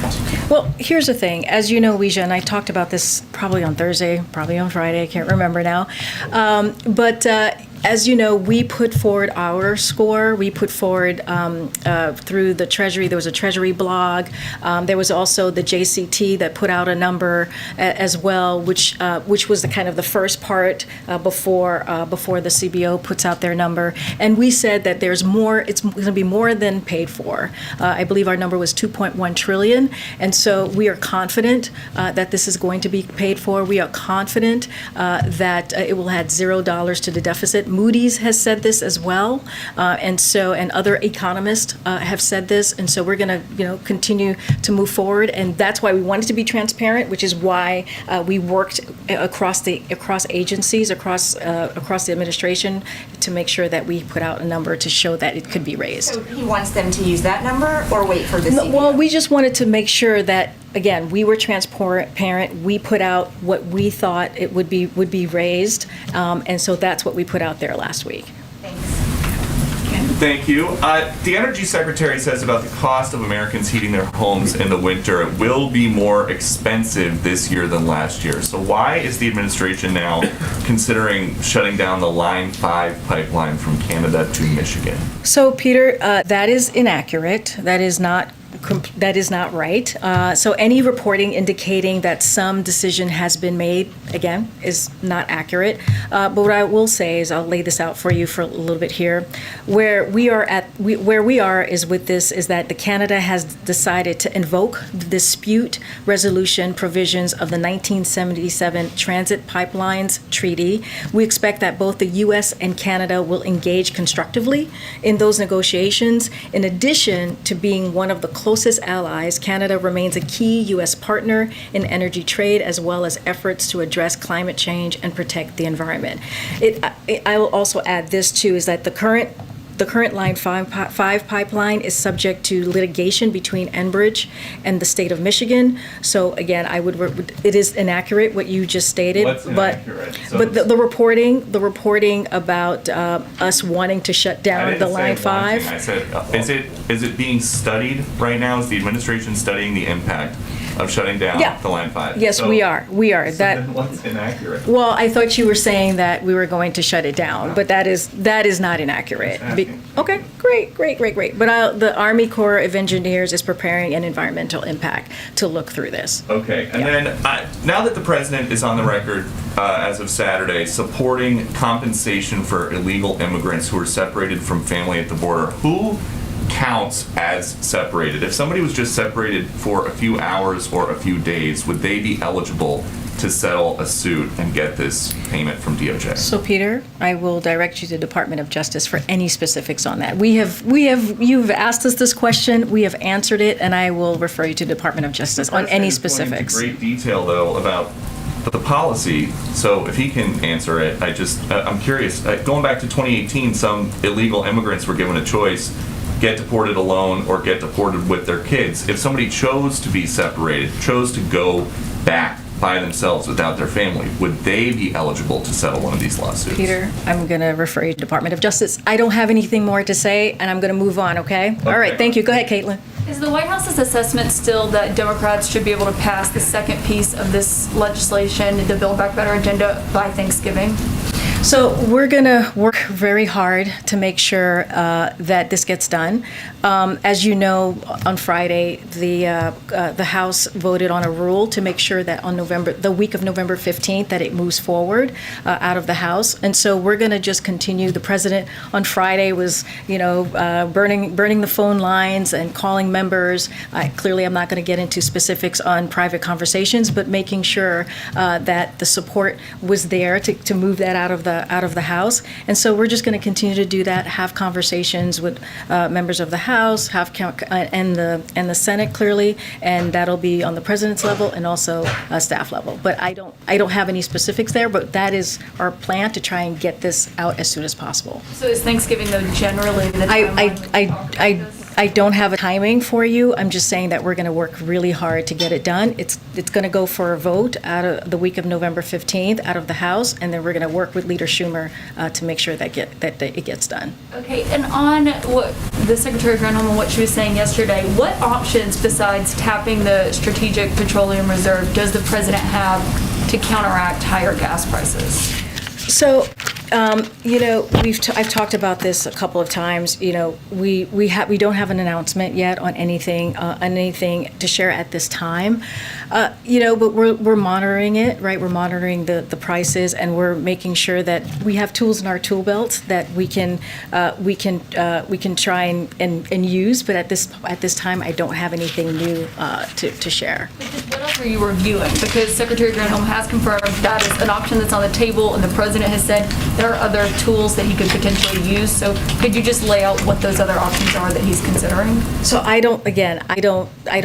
Well, here's the thing. As you know, Weijia, and I talked about this probably on Thursday, probably on Friday, I can't remember now. But as you know, we put forward our score. We put forward through the Treasury. There was a Treasury blog. There was also the JCT that put out a number as well, which was the kind of the first part before the CBO puts out their number. And we said that there's more. It's going to be more than paid for. I believe our number was 2.1 trillion. And so we are confident that this is going to be paid for. We are confident that it will add $0 to the deficit. Moody's has said this as well, and other economists have said this, and so we're going to continue to move forward, and that's why we wanted to be transparent, which is why we worked across agencies, across the administration, to make sure that we put out a number to show that it could be raised. So he wants them to use that number or wait for the CBO? Well, we just wanted to make sure that, again, we were transparent. We put out what we thought it would be raised, and so that's what we put out there last week. Thank you. The Energy Secretary says about the cost of Americans heating their homes in the winter, it will be more expensive this year than last year. So why is the administration now considering shutting down the Line 5 pipeline from Canada to Michigan? So, Peter, that is inaccurate. That is not right. So any reporting indicating that some decision has been made, again, is not accurate. But what I will say is, I'll lay this out for you for a little bit here. Where we are is with this is that the Canada has decided to invoke the dispute resolution provisions of the 1977 Transit Pipelines Treaty. We expect that both the U.S. and Canada will engage constructively in those negotiations. In addition to being one of the closest allies, Canada remains a key U.S. partner in energy trade, as well as efforts to address climate change and protect the environment. I will also add this too, is that the current Line 5 pipeline is subject to litigation between Enbridge and the state of Michigan. So again, it is inaccurate what you just stated. What's inaccurate? But the reporting about us wanting to shut down the Line 5. I said, is it being studied right now? Is the administration studying the impact of shutting down the Line 5? Yes, So- we are. So then what's inaccurate? Well, I thought you were saying that we were going to shut it down, but that is not inaccurate. Okay, great. But the Army Corps of Engineers is preparing an environmental impact to look through this. Okay, and then now that the president is on the record as of Saturday supporting compensation for illegal immigrants who are separated from family at the border, who counts as separated? If somebody was just separated for a few hours or a few days, would they be eligible to settle a suit and get this payment from DOJ? So, Peter, I will direct you to the Department of Justice for any specifics on that. You've asked us this question, we have answered it, and I will refer you to the Department of Justice on any specifics. Great detail, though, about the policy. So if he can answer it, I'm curious. Going back to 2018, some illegal immigrants were given a choice: get deported alone or get deported with their kids. If somebody chose to be separated, chose to go back by themselves without their family, would they be eligible to settle one of these lawsuits? Peter, I'm going to refer you to Department of Justice. I don't have anything more to say, and I'm going to move on, okay? All right, thank you. Go ahead, Caitlin. Is the White House's assessment still that Democrats should be able to pass the second piece of this legislation, the Build Back Better agenda, by Thanksgiving? So we're going to work very hard to make sure that this gets done. As you know, on Friday, the House voted on a rule to make sure that on the week of November 15th, that it moves forward out of the House. And so we're going to just continue. The president on Friday was, burning the phone lines and calling members. Clearly, I'm not going to get into specifics on private conversations, but making sure that the support was there to move that out of the the House. And so we're just going to continue to do that, have conversations with members of the House, and the Senate clearly, and that'll be on the president's level and also staff level. But I don't have any specifics there, but that is our plan to try and get this out as soon as possible. So is Thanksgiving though generally the timeline? I don't have a timing for you. I'm just saying that we're going to work really hard to get it done. It's going to go for a vote out of the week of November 15th out of the House, and then we're going to work with Leader Schumer to make sure that it gets done. Okay, and on what the Secretary of Granholm and what she was saying yesterday, what options besides tapping the Strategic Petroleum Reserve does the president have to counteract higher gas prices? So, I've talked about this a couple of times. We don't have an announcement yet on anything to share at this time. But we're monitoring it, right? We're monitoring the prices, and we're making sure that we have tools in our tool belt that we can try and use. But at this time, I don't have anything new to share. What else are you reviewing? Because Secretary Granholm has confirmed that is an option that's on the table, and the president has said there are other tools that he could potentially use. So could you just lay out what those other options are that he's considering? So I don't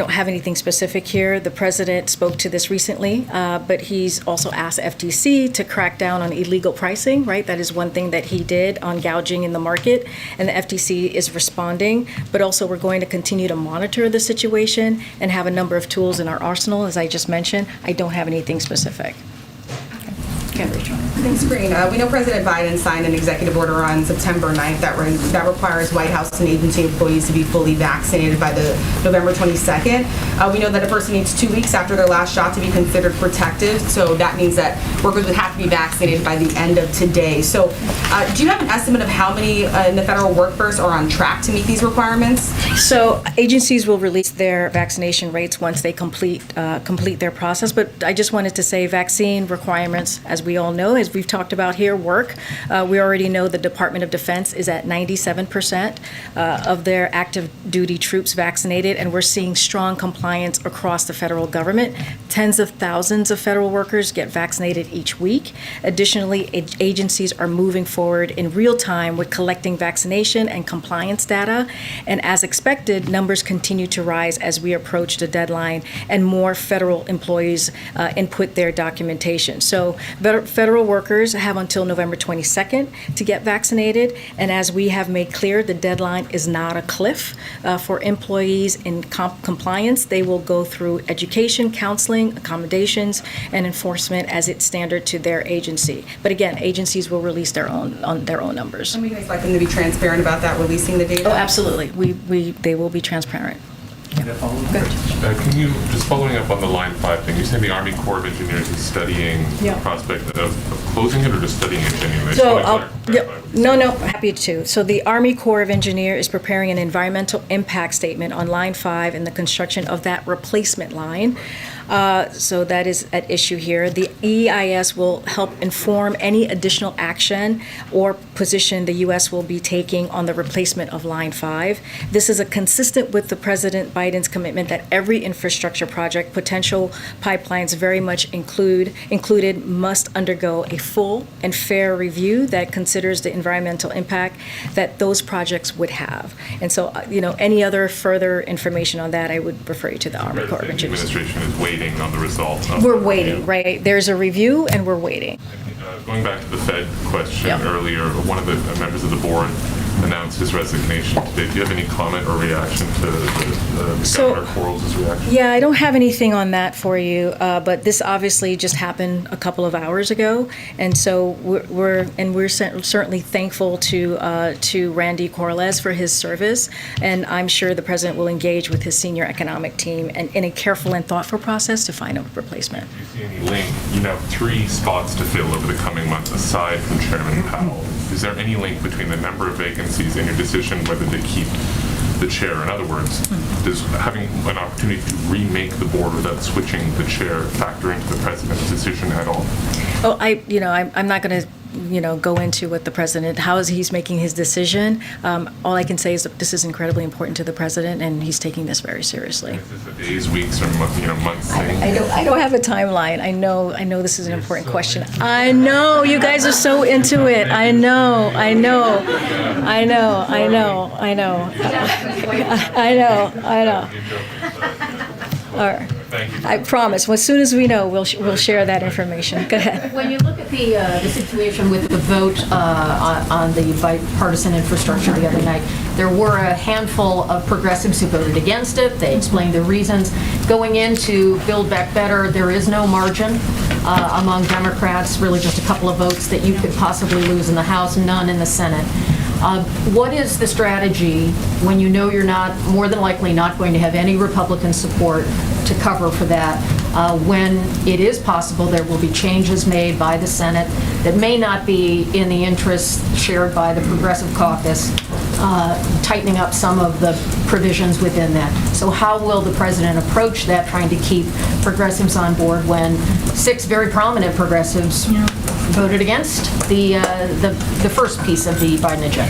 have anything specific here. The president spoke to this recently, but he's also asked FTC to crack down on illegal pricing, right? That is one thing that he did on gouging in the market, and the FTC is responding. But also we're going to continue to monitor the situation and have a number of tools in our arsenal, as I just mentioned. I don't have anything specific. Thanks, Karine. We know President Biden signed an executive order on September 9th that requires White House and agency employees to be fully vaccinated by the November 22nd. We know that a person needs 2 weeks after their last shot to be considered protective, so that means that workers would have to be vaccinated by the end of today. So do you have an estimate of how many in the federal workforce are on track to meet these requirements? So agencies will release their vaccination rates once they complete their process. But I just wanted to say vaccine requirements, as we all know, as we've talked about here, work. We already know the Department of Defense is at 97% of their active duty troops vaccinated, and we're seeing strong compliance across the federal government. Tens of thousands of federal workers get vaccinated each week. Additionally, agencies are moving forward in real time with collecting vaccination and compliance data. And as expected, numbers continue to rise as we approach the deadline and more federal employees input their documentation. So federal workers have until November 22nd to get vaccinated. And as we have made clear, the deadline is not a cliff. For employees in compliance, they will go through education, counseling, accommodations, and enforcement as it's standard to their agency. But again, agencies will release their own numbers. And we can expect them to be transparent about that, releasing the data? Oh, absolutely. They will be transparent. Good. Can you, just following up on the Line 5 thing, you say the Army Corps of Engineers is studying the prospect of closing it or just studying it genuinely? So, no, happy to. So the Army Corps of Engineers is preparing an environmental impact statement on Line 5 and the construction of that replacement line. So that is at issue here. The EIS will help inform any additional action or position the U.S. will be taking on the replacement of Line 5. This is consistent with the President Biden's commitment that every infrastructure project, potential pipelines very much included, must undergo a full and fair review that considers the environmental impact that those projects would have. And so, any other further information on that, I would refer you to the Army Corps of Engineers. The administration is waiting on the result of We're waiting, right? There's a review, and we're waiting. Going back to the Fed question earlier, one of the members of the board announced his resignation today. Do you have any comment or reaction to Governor Quarles' reaction? Yeah, I don't have anything on that for you, but this obviously just happened a couple of hours ago, and so we're certainly thankful to Randy Corliss for his service, and I'm sure the president will engage with his senior economic team and in a careful and thoughtful process to find a replacement. Do you see any link? You have 3 spots to fill over the coming months aside from Chairman Powell. Is there any link between the number of vacancies and your decision whether to keep the chair? In other words, does having an opportunity to remake the board without switching the chair factor into the president's decision at all? Oh, I'm not going to go into what the president, how is he's making his decision. All I can say is that this is incredibly important to the president, and he's taking this very seriously. Is this a days, weeks, or months thing? I don't have a timeline. I know this is an important question. I know you guys are so into it. I know. All right. Thank you. I promise. As soon as we know, we'll share that information. Go ahead. When you look at the situation with the vote on the bipartisan infrastructure the other night, there were a handful of progressives who voted against it. They explained their reasons. Going into Build Back Better, there is no margin among Democrats, really just a couple of votes that you could possibly lose in the House, none in the Senate. What is the strategy when you know you're not, more than likely not going to have any Republican support to cover for that, when it is possible there will be changes made by the Senate that may not be in the interests shared by the Progressive Caucus, tightening up some of the provisions within that? So how will the president approach that, trying to keep progressives on board when 6 very prominent progressives voted against the first piece of the Biden agenda?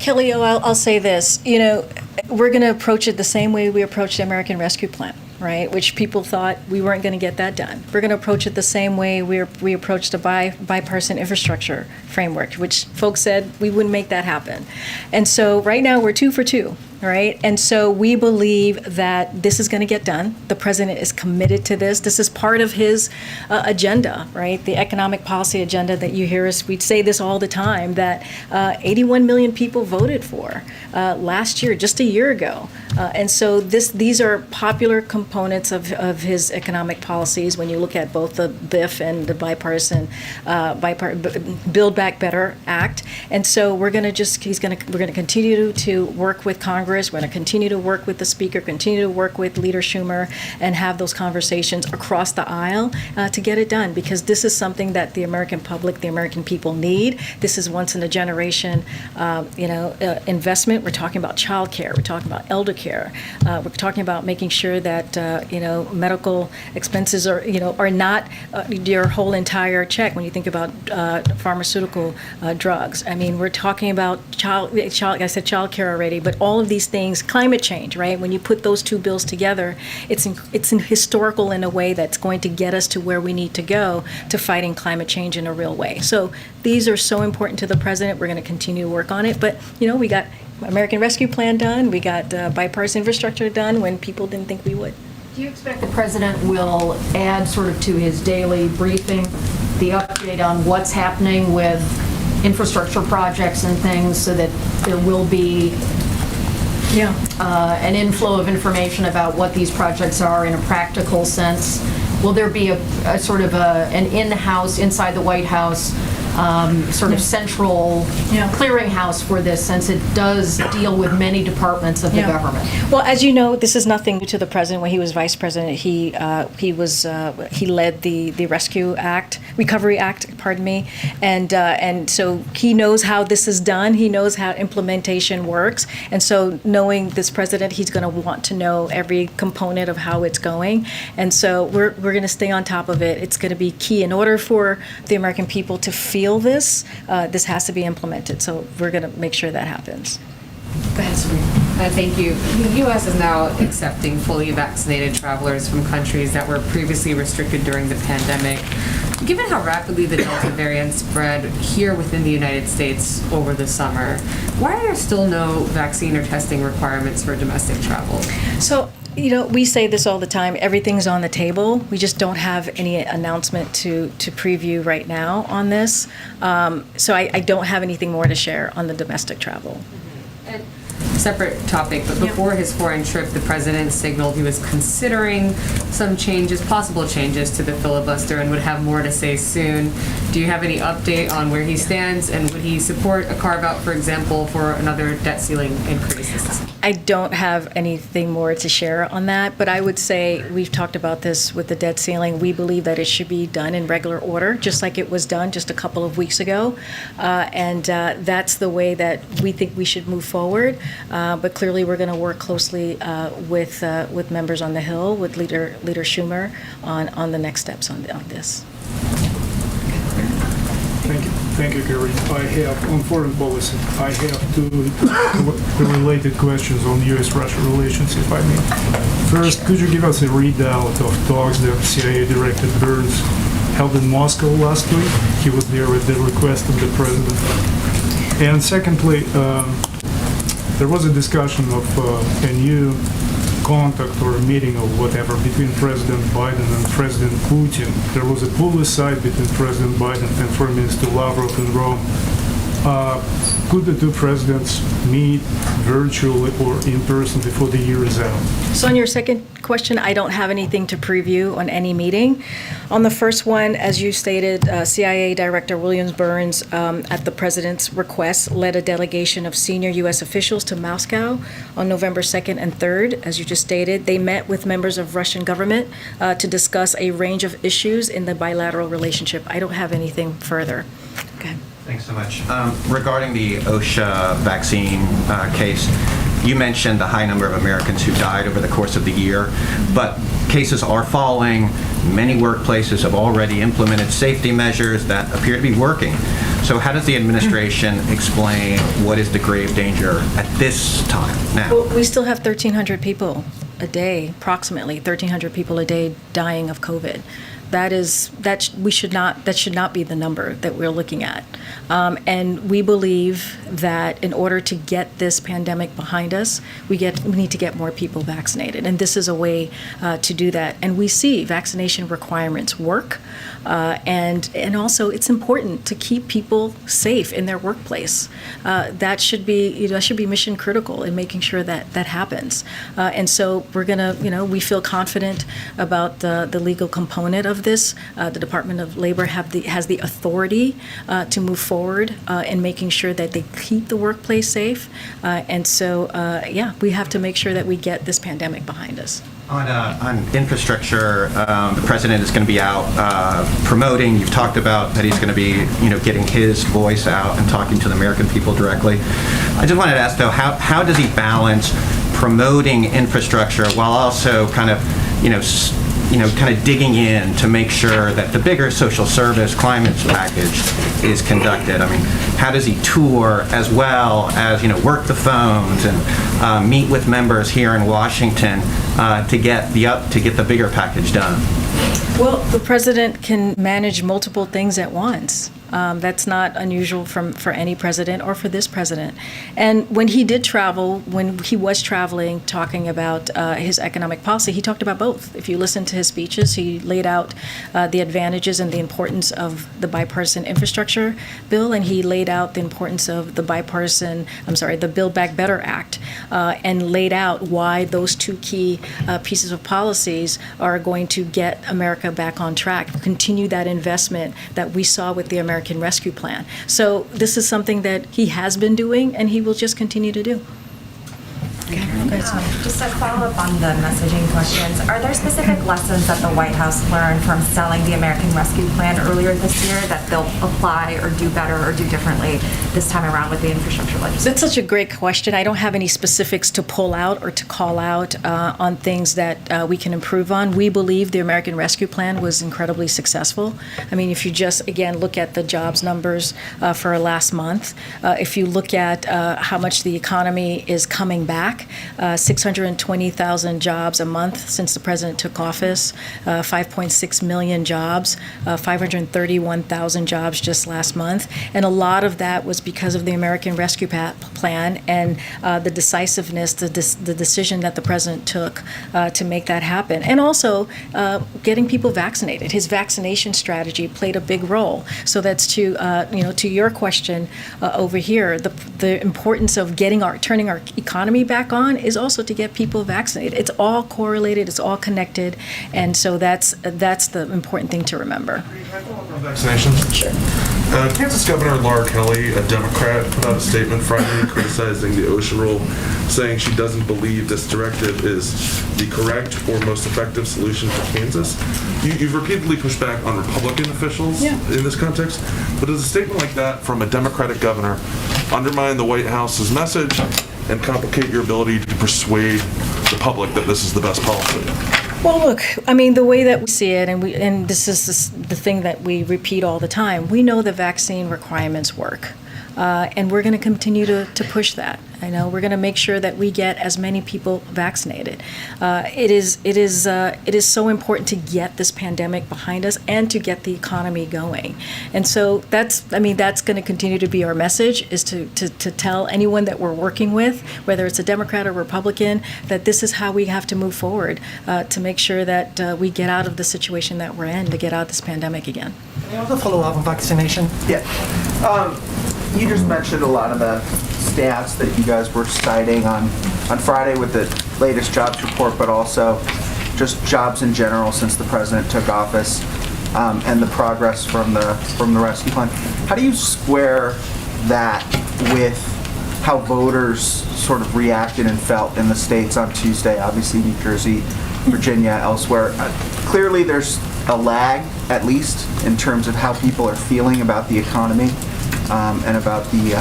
Kelly, I'll say this. We're going to approach it the same way we approached the American Rescue Plan, right? Which people thought we weren't going to get that done. We're going to approach it the same way we approached a bipartisan infrastructure framework, which folks said we wouldn't make that happen. And so right now we're 2 for 2. Right? And so we believe that this is going to get done. The president is committed to this. This is part of his agenda, right? The economic policy agenda that you hear us, we say this all the time, that 81 million people voted for last year, just a year ago. And so these are popular components of his economic policies when you look at both the BIF and the bipartisan Build Back Better Act. And so we're going to continue to work with Congress. We're going to continue to work with the Speaker, continue to work with Leader Schumer, and have those conversations across the aisle to get it done, because this is something that the American public, the American people need. This is once in a generation, investment. We're talking about child care. We're talking about elder care. We're talking about making sure that medical expenses are not your whole entire check. When you think about pharmaceutical drugs, I mean, we're talking about I said child care already, but all of these things, climate change, right? When you put those 2 bills together, it's historical in a way that's going to get us to where we need to go to fighting climate change in a real way. So these are so important to the president. We're going to continue to work on it. But we got American Rescue Plan done. We got bipartisan infrastructure done when people didn't think we would. Do you expect the president will add sort of to his daily briefing the update on what's happening with infrastructure projects and things, so that there will be an inflow of information about what these projects are in a practical sense? Will there be a sort of an in-house, inside the White House, sort of central clearinghouse for this, since it does deal with many departments of the government? Well, as you know, this is nothing new to the president. When he was vice president, he led the Recovery Act, and so he knows how this is done. He knows how implementation works, and so knowing this president, he's going to want to know every component of how it's going, and so we're going to stay on top of it. It's going to be key in order for the American people to feel this. This has to be implemented, so we're going to make sure that happens. Go ahead, Sabrina. Thank you. The U.S. is now accepting fully vaccinated travelers from countries that were previously restricted during the pandemic. Given how rapidly the Delta variant spread here within the United States over the summer, why are there still no vaccine or testing requirements for domestic travel? So, we say this all the time, everything's on the table. We just don't have any announcement to preview right now on this. So I don't have anything more to share on the domestic travel. Separate topic, but before his foreign trip, the president signaled he was considering some possible changes to the filibuster, and would have more to say soon. Do you have any update on where he stands, and would he support a carve-out, for example, for another debt ceiling increase? I don't have anything more to share on that, but I would say we've talked about this with the debt ceiling. We believe that it should be done in regular order, just like it was done just a couple of weeks ago, and that's the way that we think we should move forward. But clearly, we're going to work closely with members on the Hill, with Leader Schumer, on the next steps on this. Thank you. Thank you, Karine. I have, on foreign policy, I have two related questions on U.S.-Russia relations, if I may. First, could you give us a readout of talks that CIA Director Burns held in Moscow last week? He was there at the request of the president. And secondly, there was a discussion of a new contact or a meeting or whatever between President Biden and President Putin. There was a pull aside between President Biden and Foreign Minister Lavrov in Rome. Could the two presidents meet virtually or in person before the year is out? So on your second question, I don't have anything to preview on any meeting. On the first one, as you stated, CIA Director Williams Burns, at the president's request, led a delegation of senior U.S. officials to Moscow on November 2nd and 3rd. As you just stated, they met with members of Russian government to discuss a range of issues in the bilateral relationship. I don't have anything further. Okay. Thanks so much. Regarding the OSHA vaccine case, you mentioned the high number of Americans who died over the course of the year, but cases are falling. Many workplaces have already implemented safety measures that appear to be working. So how does the administration explain what is the grave danger at this time now? Well, we still have 1,300 people a day, approximately 1,300 people a day dying of COVID. That should not be the number that we're looking at. And we believe that in order to get this pandemic behind us, we need to get more people vaccinated. And this is a way to do that. And we see vaccination requirements work. And also it's important to keep people safe in their workplace. That should be mission critical in making sure that that happens. And so we're gonna, we feel confident about the legal component of this. The Department of Labor has the authority to move forward in making sure that they keep the workplace safe. And so, we have to make sure that we get this pandemic behind us. On infrastructure, the president is going to be out promoting. You've talked about that he's going to be, getting his voice out and talking to the American people directly. I just wanted to ask, though, how does he balance promoting infrastructure while also kind of digging in to make sure that the bigger social service climate package is conducted? I mean, how does he tour as well as, work the phones and meet with members here in Washington to get the bigger package done? Well, the president can manage multiple things at once. That's not unusual for any president or for this president. And when he did travel, when he was traveling, talking about his economic policy, he talked about both. If you listen to his speeches, he laid out the advantages and the importance of the bipartisan infrastructure bill, and he laid out the importance of the Build Back Better Act, and laid out why those two key pieces of policies are going to get America back on track, continue that investment that we saw with the American Rescue Plan. So this is something that he has been doing and he will just continue to do. Just to follow up on the messaging questions, are there specific lessons that the White House learned from selling the American Rescue Plan earlier this year that they'll apply or do better or do differently this time around with the infrastructure legislation? That's such a great question. I don't have any specifics to pull out or to call out on things that we can improve on. We believe the American Rescue Plan was incredibly successful. I mean, if you just, again, look at the jobs numbers for last month, if you look at how much the economy is coming back, 620,000 jobs a month since the president took office, 5.6 million jobs, 531,000 jobs just last month. And a lot of that was because of the American Rescue Plan and the decisiveness, the decision that the president took to make that happen. And also getting people vaccinated. His vaccination strategy played a big role. So that's to your question over here, the importance of turning our economy back on is also to get people vaccinated. It's all correlated, it's all connected, and so that's the important thing to remember. Vaccination? Sure. Kansas Governor Laura Kelly, a Democrat, put out a statement Friday criticizing the OSHA rule, saying she doesn't believe this directive is the correct or most effective solution for Kansas. You've repeatedly pushed back on Republican officials in this context, but does a statement like that from a Democratic governor undermine the White House's message and complicate your ability to persuade the public that this is the best policy? Well, look, I mean, the way that we see it, and this is the thing that we repeat all the time, we know the vaccine requirements work. And we're going to continue to push that. I know we're going to make sure that we get as many people vaccinated. It is so important to get this pandemic behind us and to get the economy going. And so that's going to continue to be our message, is to tell anyone that we're working with, whether it's a Democrat or Republican, that this is how we have to move forward to make sure that we get out of the situation that we're in, to get out of this pandemic again. Can I also follow up on vaccination? Yeah. You just mentioned a lot of the stats that you guys were citing on Friday with the latest jobs report, but also just jobs in general since the president took office, and the progress from the rescue plan. How do you square that with how voters sort of reacted and felt in the states on Tuesday? Obviously, New Jersey, Virginia, elsewhere. Clearly, there's a lag, at least, in terms of how people are feeling about the economy. And about the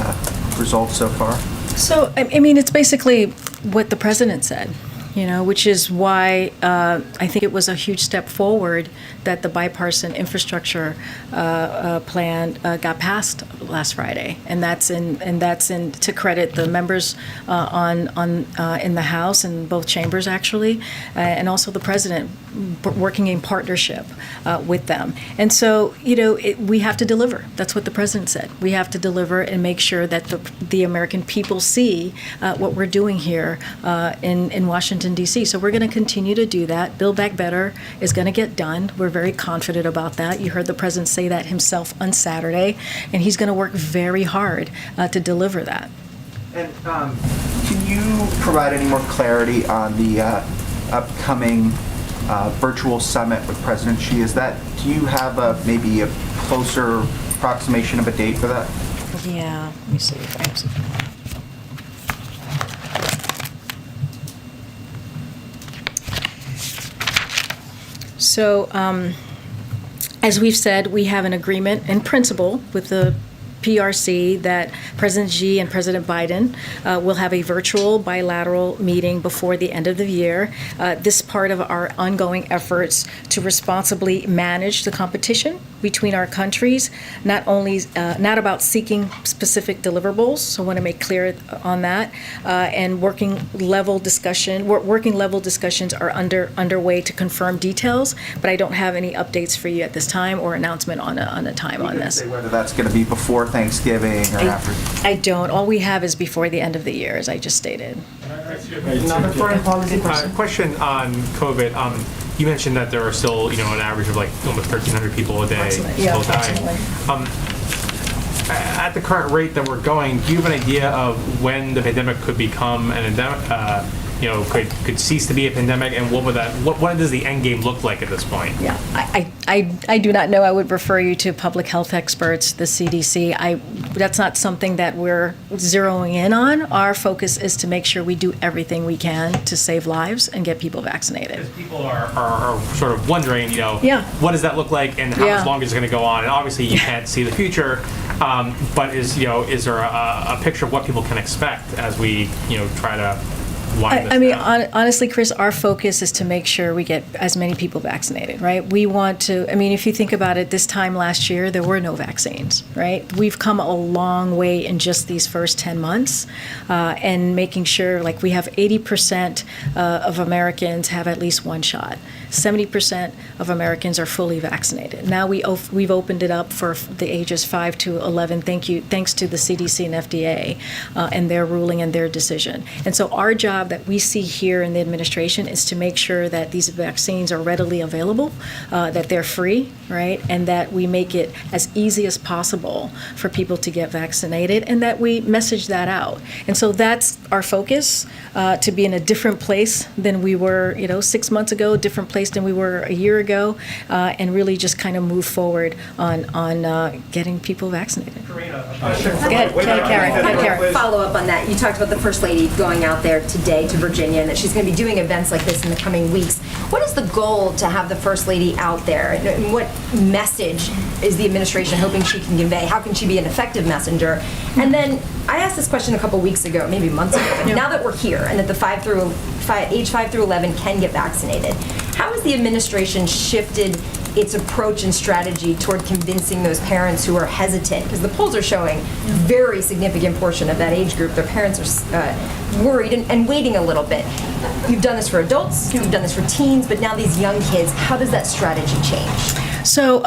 results so far? So, I mean, it's basically what the president said, which is why I think it was a huge step forward that the bipartisan infrastructure plan got passed last Friday, and that's in to credit the members in the House and both chambers actually, and also the president working in partnership with them. And so we have to deliver. That's what the president said. We have to deliver and make sure that the American people see what we're doing here in Washington D.C. So we're going to continue to do that. Build Back Better is going to get done. We're very confident about that. You heard the president say that himself on Saturday, and he's going to work very hard to deliver that. And can you provide any more clarity on the upcoming virtual summit with President Xi? Do you have maybe a closer approximation of a date for that? Yeah, let me see if I have something. So, as we've said, we have an agreement in principle with the PRC that President Xi and President Biden will have a virtual bilateral meeting before the end of the year. This is part of our ongoing efforts to responsibly manage the competition between our countries, not about seeking specific deliverables, so I want to make clear on that, and working level discussions are underway to confirm details, but I don't have any updates for you at this time or announcement on a time on this. Say whether that's going to be before Thanksgiving or after? I don't. All we have is before the end of the year, as I just stated. Another foreign policy question on COVID. You mentioned that there are still, an average of like almost 1,300 people a day still dying. At the current rate that we're going, do you have an idea of when the pandemic could become an endemic? Could cease to be a pandemic, and what does the end game look like at this point? Yeah, I do not know. I would refer you to public health experts, the CDC. That's not something that we're zeroing in on. Our focus is to make sure we do everything we can to save lives and get people vaccinated. Because people are sort of wondering, what does that look like, and how much longer is it going to go on? And obviously, you can't see the future, but is there a picture of what people can expect as we try to? Honestly, Chris, our focus is to make sure we get as many people vaccinated, right? We want to, if you think about it, this time last year, there were no vaccines, right? We've come a long way in just these first 10 months, and making sure, like, we have 80% of Americans have at least one shot. 70% of Americans are fully vaccinated. Now we've opened it up for the ages 5 to 11, thanks to the CDC and FDA and their ruling and their decision. And so our job that we see here in the administration is to make sure that these vaccines are readily available, that they're free, right, and that we make it as easy as possible for people to get vaccinated, and that we message that out. And so that's our focus, to be in a different place than we were, 6 months ago, different place than we were a year ago, and really just kind of move forward on getting people vaccinated. Karen. Follow up on that. You talked about the First Lady going out there today to Virginia, and that she's going to be doing events like this in the coming weeks. What is the goal to have the First Lady out there? And what message is the administration hoping she can convey? How can she be an effective messenger? And then I asked this question a couple weeks ago, maybe months ago, but now that we're here and that the age 5 through 11 can get vaccinated, How has the administration shifted its approach and strategy toward convincing those parents who are hesitant? Because the polls are showing very significant portion of that age group, their parents are worried and waiting a little bit. You've done this for adults, you've done this for teens, but now these young kids, how does that strategy change? So,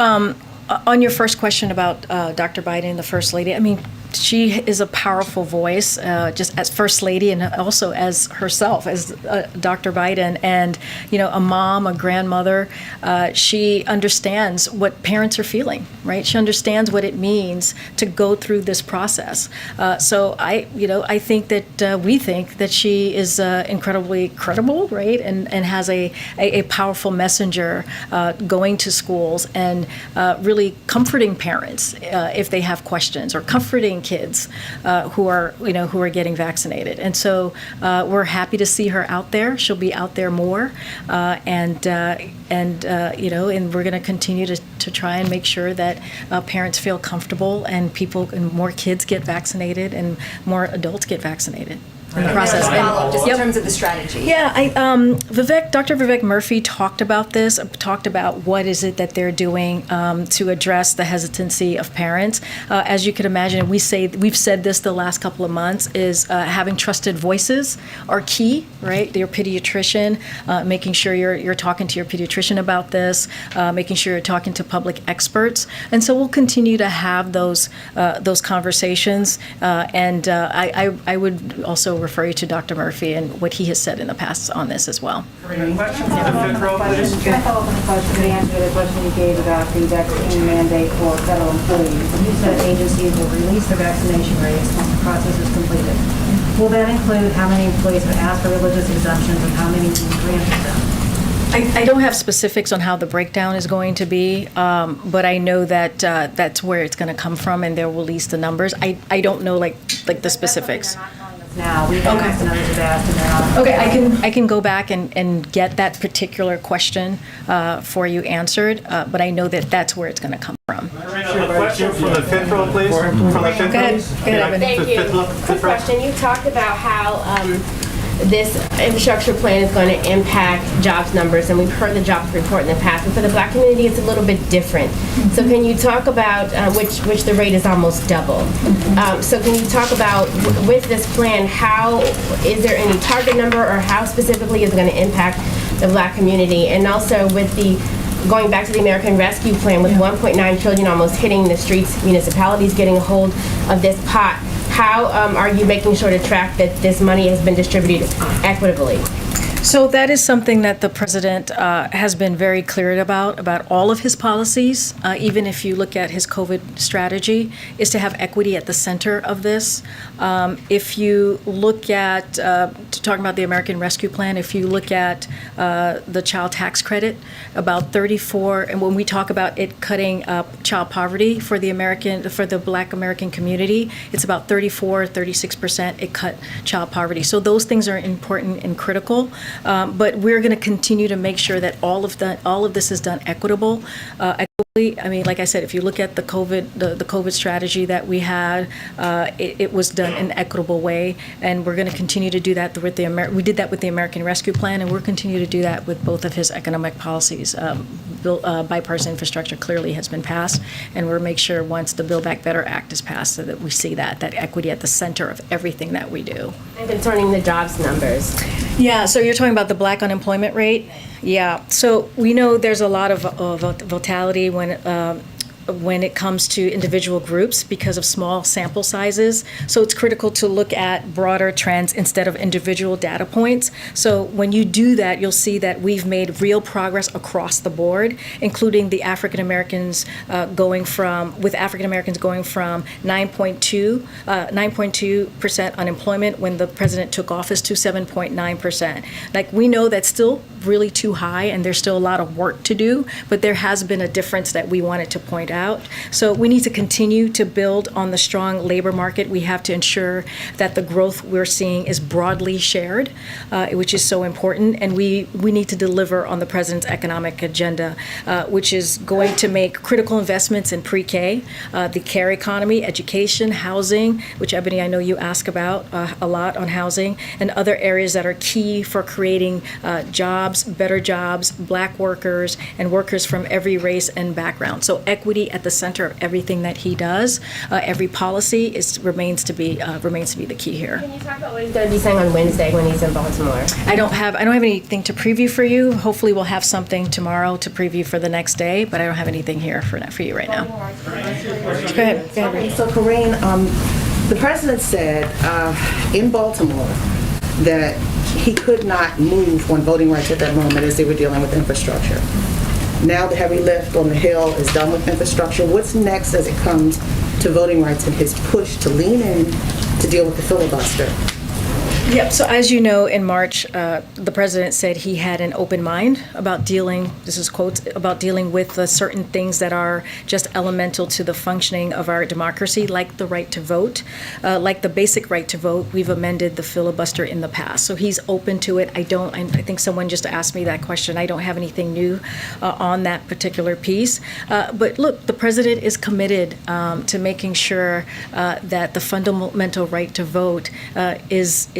on your first question about Dr. Biden, the First Lady, I mean, she is a powerful voice, just as First Lady and also as herself, as Dr. Biden, and a mom, a grandmother. She understands what parents are feeling, right? She understands what it means to go through this process. So I think that we think that she is incredibly credible, right, and has a powerful messenger going to schools and really comforting parents if they have questions, or comforting kids who are getting vaccinated. And so we're happy to see her out there. She'll be out there more, and we're going to continue to try and make sure that parents feel comfortable and more kids get vaccinated and more adults get vaccinated. In the process. Just in terms of the strategy. Yeah, Dr. Vivek Murphy talked about this, talked about what is it that they're doing to address the hesitancy of parents. As you can imagine, we've said this the last couple of months, is having trusted voices are key, right? Your pediatrician, making sure you're talking to your pediatrician about this, making sure you're talking to public experts. And so we'll continue to have those conversations. And I would also refer you to Dr. Murphy and what he has said in the past on this as well. Question for the fifth row, please. Can I follow up on the question, the answer to the question you gave about the vaccine mandate for federal employees? You said agencies will release the vaccination rates once the process is completed. Will that include how many employees have asked for religious exemptions and how many will be granted them? I don't have specifics on how the breakdown is going to be, but I know that that's where it's going to come from, and they'll release the numbers. I don't know like the specifics. Now, we've asked and others have asked, and they're not. Okay, I can go back and get that particular question for you answered, but I know that that's where it's going to come from. A question from the fifth row, please. From the fifth row. Go ahead. Thank you. Quick question. You talked about how this infrastructure plan is going to impact jobs numbers, and we've heard the jobs report in the past, but for the Black community, it's a little bit different. So can you talk about, which the rate is almost double. So can you talk about, with this plan, how, is there any target number, or how specifically is it going to impact the Black community? And also with the, going back to the American Rescue Plan, with 1.9 trillion almost hitting the streets, municipalities getting a hold of this pot, how are you making sure to track that this money has been distributed equitably? So that is something that the president has been very clear about all of his policies, even if you look at his COVID strategy, is to have equity at the center of this. If you look at, talking about the American Rescue Plan, if you look at the child tax credit, about 34, and when we talk about it cutting child poverty for the Black American community, it's about 36% it cut child poverty. So those things are important and critical. But we're going to continue to make sure that all of this is done equitably. I mean, like I said, if you look at the COVID strategy that we had, it was done in an equitable way, and we're going to continue to do that with we did that with the American Rescue Plan, and we'll continue to do that with both of his economic policies. Bipartisan infrastructure clearly has been passed, and we'll make sure once the Build Back Better Act is passed, so that we see that equity at the center of everything that we do. And concerning the jobs numbers. Yeah, so you're talking about the Black unemployment rate? Yeah, so we know there's a lot of volatility when it comes to individual groups because of small sample sizes. So it's critical to look at broader trends instead of individual data points. So when you do that, you'll see that we've made real progress across the board, including the African Americans going from 9.2% unemployment when the president took office to 7.9%. Like, we know that's still really too high, and there's still a lot of work to do, but there has been a difference that we wanted to point out. So we need to continue to build on the strong labor market. We have to ensure that the growth we're seeing is broadly shared, which is so important, and we need to deliver on the president's economic agenda, which is going to make critical investments in pre-K, the care economy, education, housing, which, Ebony, I know you ask about a lot on housing, and other areas that are key for creating jobs jobs, better jobs, black workers, and workers from every race and background. So equity at the center of everything that he does, every policy remains to be the key here. Can you talk about what he's going to be saying on Wednesday when he's in Baltimore? I don't have anything to preview for you. Hopefully we'll have something tomorrow to preview for the next day, but I don't have anything here for you right now. Go ahead. So Karine, the president said in Baltimore that he could not move on voting rights at that moment as they were dealing with infrastructure. Now the heavy lift on the Hill is done with infrastructure. What's next as it comes to voting rights and his push to lean in to deal with the filibuster? Yep, so as you know, in March, the president said he had an open mind about dealing, this is quotes, about dealing with certain things that are just elemental to the functioning of our democracy, like the right to vote, like the basic right to vote. We've amended the filibuster in the past, so he's open to it. I think someone just asked me that question. I don't have anything new on that particular piece. But look, the president is committed to making sure that the fundamental right to vote is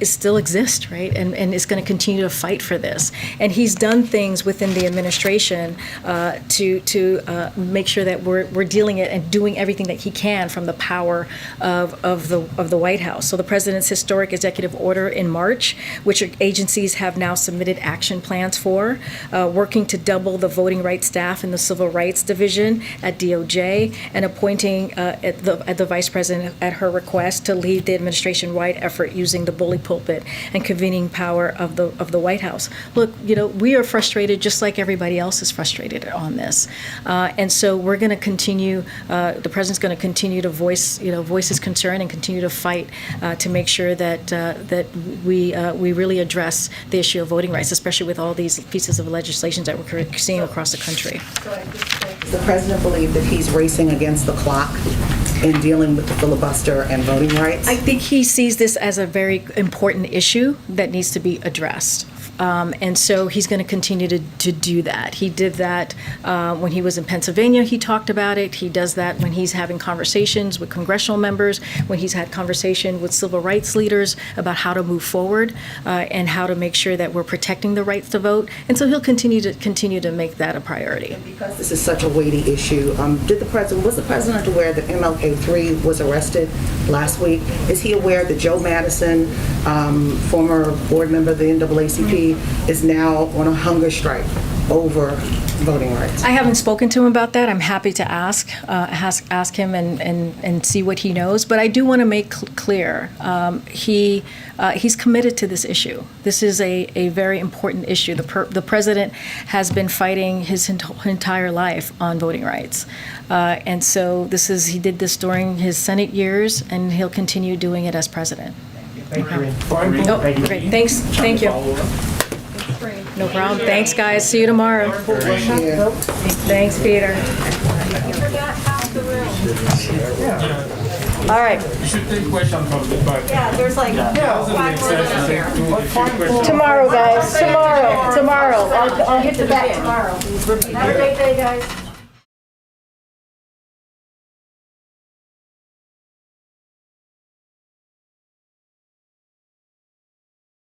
still exists, right? And is going to continue to fight for this. And he's done things within the administration to make sure that we're dealing it and doing everything that he can from the power of the White House. So the president's historic executive order in March, which agencies have now submitted action plans for, working to double the voting rights staff in the Civil Rights Division at DOJ, and appointing at the vice president at her request to lead the administration-wide effort using the bully pulpit and convening power of the White House. Look, we are frustrated just like everybody else is frustrated on this, and so we're going to continue. The president's going to continue to voice his concern and continue to fight to make sure that we really address the issue of voting rights, especially with all these pieces of legislation that we're seeing across the country. Does the president believe that he's racing against the clock in dealing with the filibuster and voting rights? I think he sees this as a very important issue that needs to be addressed. And so he's going to continue to do that. He did that when he was in Pennsylvania. He talked about it. He does that when he's having conversations with congressional members, when he's had conversation with civil rights leaders about how to move forward and how to make sure that we're protecting the rights to vote. And so he'll continue to make that a priority. Because this is such a weighty issue, was the president aware that MLK3 was arrested last week? Is he aware that Joe Madison, former board member of the NAACP, is now on a hunger strike over voting rights? I haven't spoken to him about that. I'm happy to ask him and see what he knows. But I do want to make clear he's committed to this issue. This is a very important issue. The president has been fighting his entire life on voting rights, and so he did this during his Senate years, and he'll continue doing it as president. Thank you. Oh, great. Thanks. Thank you. No problem. Thanks, guys. See you tomorrow. Thanks, Peter. All right. You should take questions from the back. Yeah, there's like 5 more here. Tomorrow, guys. Tomorrow. I'll hit the back tomorrow. Have a great day, guys.